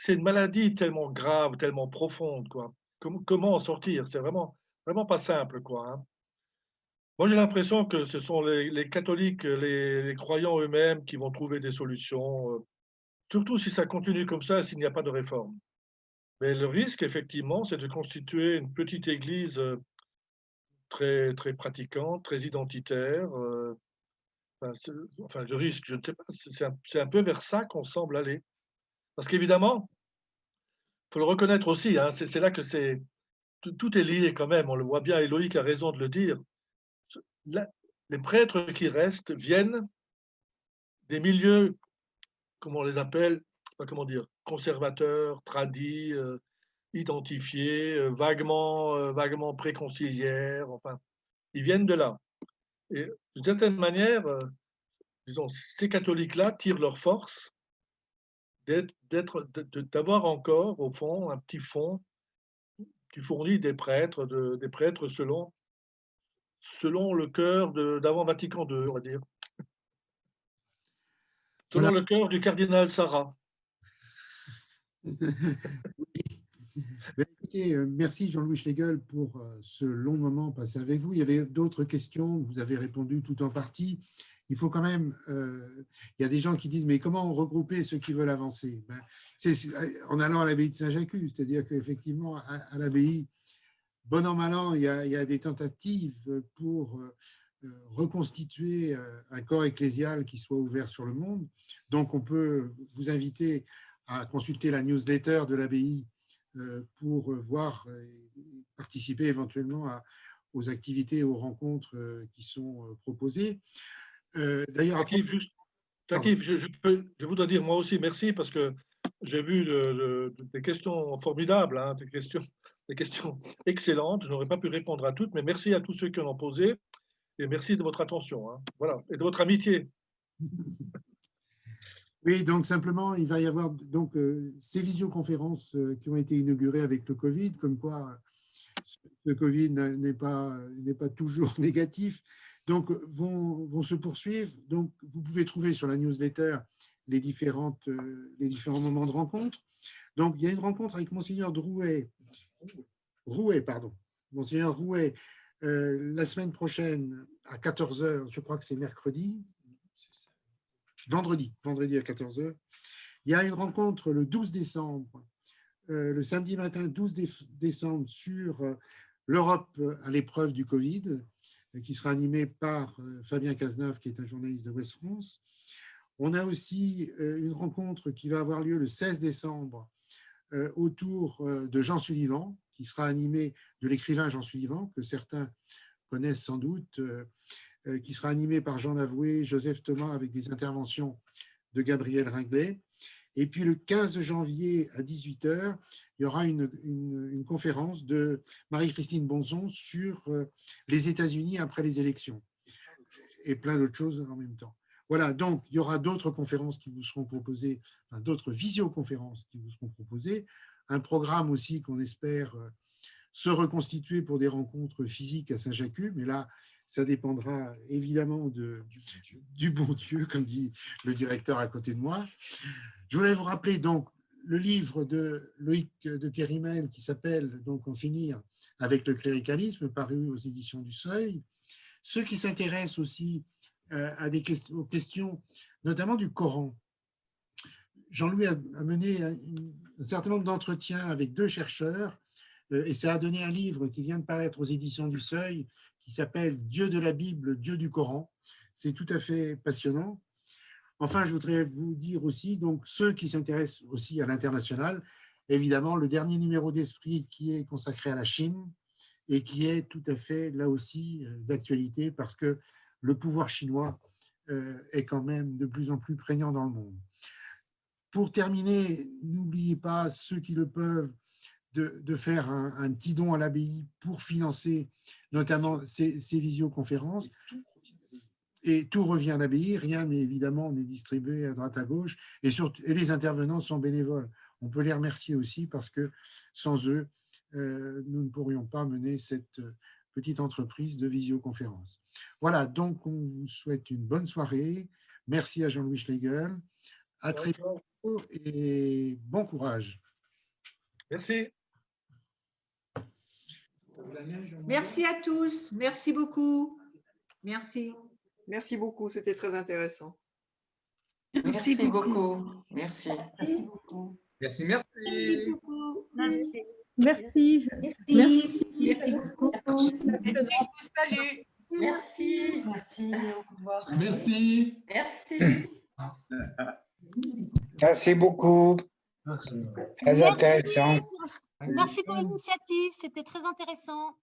une maladie tellement grave, tellement profonde, quoi, comment en sortir? C'est vraiment pas simple, quoi. Hein. Moi, j'ai l'impression que ce sont les catholiques, les croyants eux-mêmes qui vont trouver des solutions, surtout si ça continue comme ça, s'il n'y a pas de réforme. Mais le risque, effectivement, c'est de constituer une petite église très, très pratiquante, très identitaire. Enfin, le risque, je ne sais pas, c'est un peu vers ça qu'on semble aller. Parce qu'évidemment, il faut le reconnaître aussi, hein, c'est là que tout est lié quand même, on le voit bien, et Loïc a raison de le dire. Les prêtres qui restent viennent des milieux, comment on les appelle, comment dire, conservateurs, tradis, identifiés, vaguement préconciliaires, enfin, ils viennent de là. Et d'une certaine manière, disons, ces catholiques-là tirent leur force d'avoir encore, au fond, un petit fonds qui fournit des prêtres selon le cœur d'avant Vatican II, on va dire. Selon Voilà. le cœur du cardinal Sarah. Écoutez, merci Jean-Louis Schlegel pour ce long moment passé avec vous. Il y avait d'autres questions, vous avez répondu tout en partie. Il faut quand même, il y a des gens qui disent, mais comment regrouper ceux qui veulent avancer? C'est en allant à l'abbaye de Saint-Jacques, c'est-à-dire qu'effectivement, à l'abbaye, bon an, mal an, il y a des tentatives pour reconstituer un corps ecclésial qui soit ouvert sur le monde. Donc, on peut vous inviter à consulter la newsletter de l'abbaye pour voir et participer éventuellement aux activités, aux rencontres qui sont proposées. D'ailleurs, Juste Jackie, je voudrais dire moi aussi merci parce que j'ai vu des questions formidables, hein, des questions excellentes. Je n'aurais pas pu répondre à toutes, mais merci à tous ceux qui en ont posé et merci de votre attention. Hein. Voilà, et de votre amitié. Oui, donc simplement, il va y avoir donc, ces visioconférences qui ont été inaugurées avec le Covid, comme quoi le Covid n'est pas toujours négatif, donc vont se poursuivre. Donc, vous pouvez trouver sur la newsletter les différents moments de rencontre. Donc, il y a une rencontre avec Monseigneur Rouet, Monseigneur Rouet, la semaine prochaine à 14h, je crois que c'est vendredi à 14h. Il y a une rencontre le 12 décembre, le samedi matin 12 décembre, sur l'Europe à l'épreuve du Covid, qui sera animée par Fabien Cazeneuve, qui est un journaliste de Ouest France. On a aussi une rencontre qui va avoir lieu le 16 décembre autour de Jean Sullivan, qui sera animé de l'écrivain Jean Sullivan, que certains connaissent sans doute, qui sera animé par Jean Lavoué, Joseph Thomas, avec des interventions de Gabriel Ringlet. Et puis le 15 janvier à 18h, il y aura une conférence de Marie-Christine Bonzon sur les États-Unis après les élections et plein d'autres choses en même temps. Voilà, donc il y aura d'autres conférences qui vous seront proposées, enfin, d'autres visioconférences qui vous seront proposées, un programme aussi qu'on espère se reconstituer pour des rencontres physiques à Saint-Jacques, mais là, ça dépendra évidemment du bon Dieu, comme dit le directeur à côté de moi. Je voulais vous rappeler donc le livre de Loïc de Kérimel qui s'appelle donc En finir avec le cléricalisme, paru aux éditions du Seuil. Ceux qui s'intéressent aussi aux questions, notamment du Coran. Jean-Louis a mené un certain nombre d'entretiens avec 2 chercheurs et ça a donné un livre qui vient de paraître aux éditions du Seuil qui s'appelle Dieu de la Bible, Dieu du Coran. C'est tout à fait passionnant. Enfin, je voudrais vous dire aussi, donc ceux qui s'intéressent aussi à l'international, évidemment, le dernier numéro d'Esprit qui est consacré à la Chine et qui est tout à fait, là aussi, d'actualité parce que le pouvoir chinois est quand même de plus en plus prégnant dans le monde. Pour terminer, n'oubliez pas, ceux qui le peuvent, de faire un petit don à l'abbaye pour financer notamment ces visioconférences. Et tout revient à l'abbaye, rien évidemment n'est distribué à droite à gauche, et les intervenants sont bénévoles. On peut les remercier aussi parce que sans eux, nous ne pourrions pas mener cette petite entreprise de visioconférence. Voilà, donc on vous souhaite une bonne soirée. Merci à Jean-Louis Schlegel. À très bientôt et bon courage. Merci. Merci à tous. Merci beaucoup. Merci. Merci beaucoup, c'était très intéressant. Merci beaucoup. Merci. Merci beaucoup. Merci. Merci beaucoup. Merci. Merci. Merci. Merci beaucoup. Salut. Merci. Merci. Au revoir. Merci. Merci. Merci beaucoup. Très intéressant. Merci pour l'initiative, c'était très intéressant.